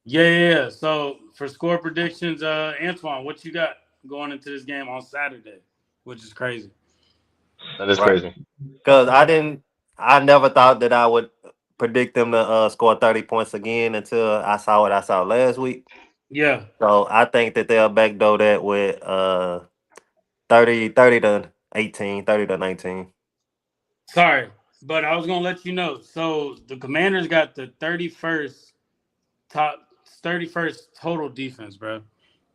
Yeah. So for score predictions, Antoine, what you got going into this game on Saturday, which is crazy. That is Right. crazy. Because I never thought that I would predict them to score 30 points again until I saw what I saw last week. Yeah. So I think that they'll backdoor that with 30 to 18, 30 to 19. Sorry, but I was gonna let you know. So the Commanders got the 31st total defense, bro.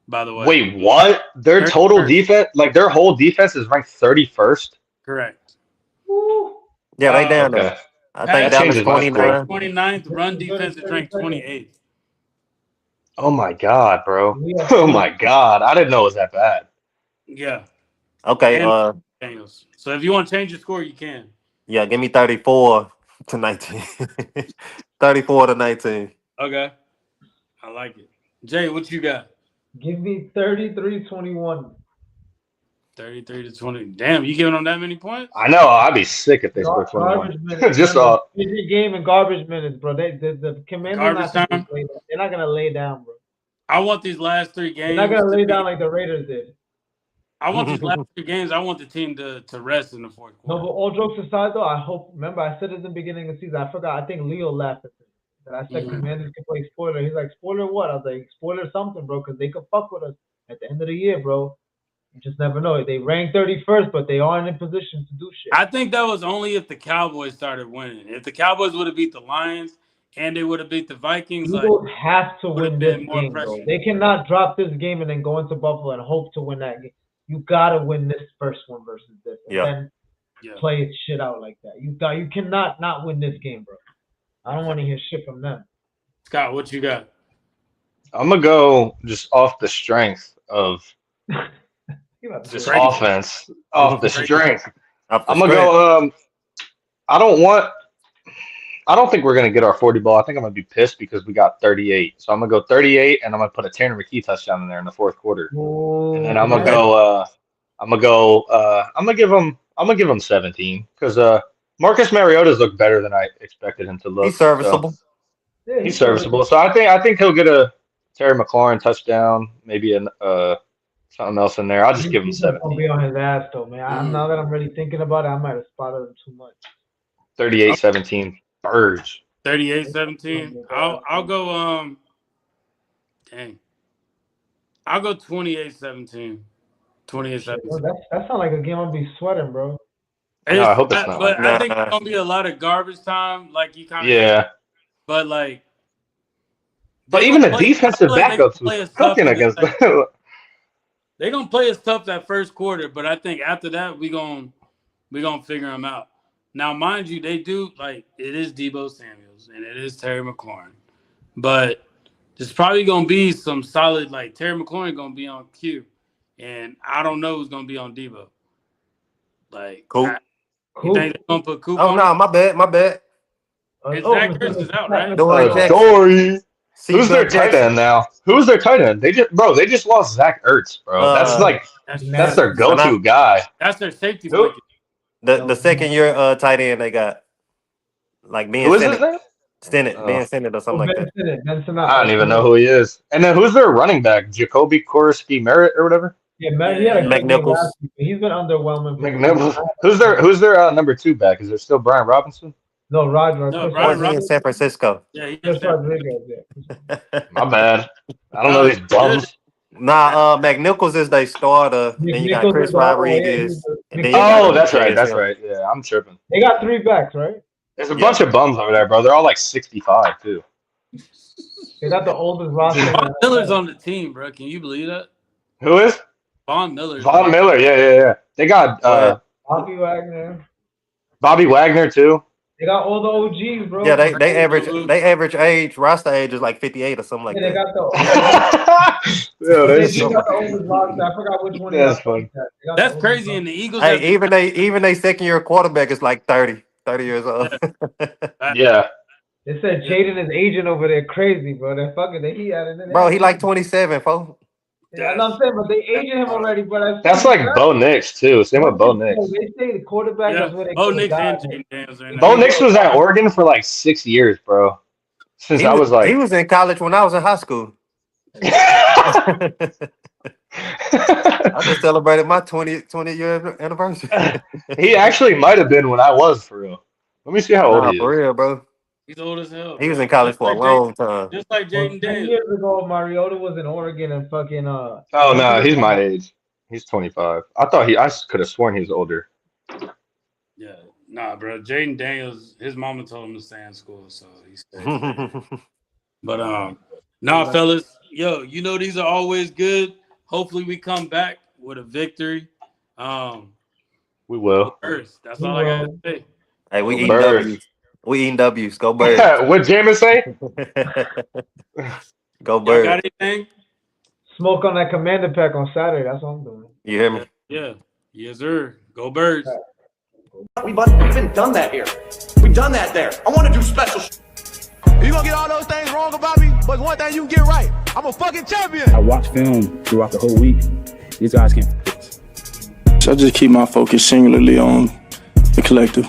By the way. Wait, what? Their total 31st. defense, like their whole defense, is ranked 31st. Correct. Yeah, they down Okay. there. I That think that was changes my score. 29. 29th, run defense is ranked 28th. Oh my god, bro. Yeah. Oh my god. I didn't know it was that bad. Yeah. Okay, And- Daniels. So if you want to change your score, you can. yeah, give me 34 to 19. 34 to 19. Okay. I like it. Jay, what you got? Give me 33-21. 33 to 20. Damn, you giving them that many points? I know. I'd be sick if they scored Garbage 21. minutes. Just Remember, busy game and garbage minutes, bro. The Commanders Garbage not time? they're not gonna lay down, bro. I want these last three They're games. not gonna to lay be- down like the Raiders did. I want these last three games. I want the team to rest in the fourth No, quarter. but all jokes aside, though, I hope. Remember, I said it in the beginning of the season. I forgot. I think Leo laughed at me. That I said Mhm. Commanders can play spoiler. He's like, spoiler what? I was like, spoiler something, bro, because they could fuck with us at the end of the year, bro. You just never know. They ranked 31st, but they aren't in position to do shit. I think that was only if the Cowboys started winning. If the Cowboys would have beat the Lions and they would have beat the Vikings, like Eagles have to would've win been this more game, bro. pressure. They cannot drop this game and then go into Buffalo and hope to win that game. You gotta win this first one versus this, and Yeah. then yeah. play its shit out like that. You cannot not win this game, bro. I don't want to hear shit from them. Scott, what you got? I'm gonna go just off the strength of You about to just say- Crazy. offense, off the Crazy. strength. Up the I'm gonna stretch. go. I don't think we're gonna get our 40 ball. I think I'm gonna be pissed because we got 38. So I'm gonna go 38, and I'm gonna put a Tanner McKee touchdown in there in the fourth quarter. And then I'm gonna go. I'm gonna give him 17 because Marcus Mariota's looked better than I expected him to look. He's serviceable. So Yeah, he's serviceable. So I think he'll get a Terry McLaurin touchdown, maybe something else in there. I'll just give him He's gonna 17. be on his ass though, man. Now that I'm really thinking about it, I might have spotted him too much. 38-17. Birds. 38-17. I'll go dang. I'll go 28-17. 28-17. Bro, that sounds like a game I'll be sweating, bro. No, I hope it's not But like I think that. it's gonna be a lot of garbage time, like you kind of. Yeah. But like. But they even the gonna play- defensive I feel like they backups gonna play was us tough cooking in against that- them. They're gonna play us tough that first quarter, but I think after that we gonna figure them out. Now, mind you, they do like it is Deebo Samuels and it is Terry McLaurin, but there's probably gonna be some solid like Terry McLaurin gonna be on Q, and I don't know who's gonna be on Deebo. Like, Coop. you Cool. think they're gonna put Coop Oh on? no, my bad. And Zach Ertz is out, right? Dory Jackson. Dory. Who's their Jackson. tight end now? Who's their tight end? They just lost Zach Ertz, bro. That's their go-to guy. That's their safety Who? blanket. The second year tight end they got. Like Ben Who is his Sinnott. name? Sinnott, Oh. Ben Sinnott or something like that. I don't even know who he is. And then who's their running back? Jacoby Korski Merritt or whatever? Yeah, man, he had a good game McNichols. last week, but he's been underwhelming. McNichols. Who's their number 2 back? Is there still Brian Robinson? No, Roger. No, Chris Brian Wasn't he in San Francisco? Yeah, he Chris is that. Rodriguez, yeah. My bad. I don't know these bums. Nah, McNichols is their starter. Then you got McNichols Chris is the- oh, yeah, Rodriguez. And then you got Oh, that's right. That's JSN. right. Yeah, I'm tripping. They got 3 backs, right? There's a bunch of bums over there, bro. They're all like 65 too. They got the oldest roster. Von Miller's on the team, bro. Can you believe that? Who is? Von Miller. Von Miller. Yeah. They got Bobby Wagner. Bobby Wagner too. They got all the OGs, bro. Yeah, they average age roster age is like 58 or something like Yeah, they that. got the. Yeah, They that's got the oldest roster. I forgot which one. That's funny. That's crazy. And the Eagles. Hey, even they second year quarterback is like 30 years old. Yeah. They said Jaden is aging over there crazy, bro. They're fucking. He had it. Bro, he like 27, folks. Yeah, I'm saying, but they aging him already. But That's like Bo Nix too. Same with Bo Nix. They say the quarterback is where they Bo could've Nix and died. Jaden Daniels right now. Bo Nix was at Oregon for like 6 years, bro. Since I was like, he was in college when I was in high school. I just celebrated my 20 year anniversary. he actually might have been when I was for real. Let me see how old Nah, he is. for real, bro. He's old as hell. He was in college for a long time. Just like Well, Jaden 10 Daniels. years ago, Mariota was in Oregon and fucking Oh no, he's my age. He's 25. I could have sworn he was older. Yeah. Nah, bro. Jaden Daniels, his mama told him to stay in school, so he stayed. But nah, fellas, yo, you know these are always good. Hopefully we come back with a victory. We will. First, that's all I gotta say. Hey, we eating Birds. W's. We eating W's. Go Birds. What Jamin say? Go Y'all Birds. got anything? smoke on that commander pack on Saturday. That's what I'm doing. You hear me? Yeah. Yes, sir. Go Birds. We've been done that here. We've done that there. I want to do special. You gonna get all those things wrong about me, but one thing you can get right. I'm a fucking champion. I watch film throughout the whole week. These guys can't fix. So I just keep my focus singularly on the collective.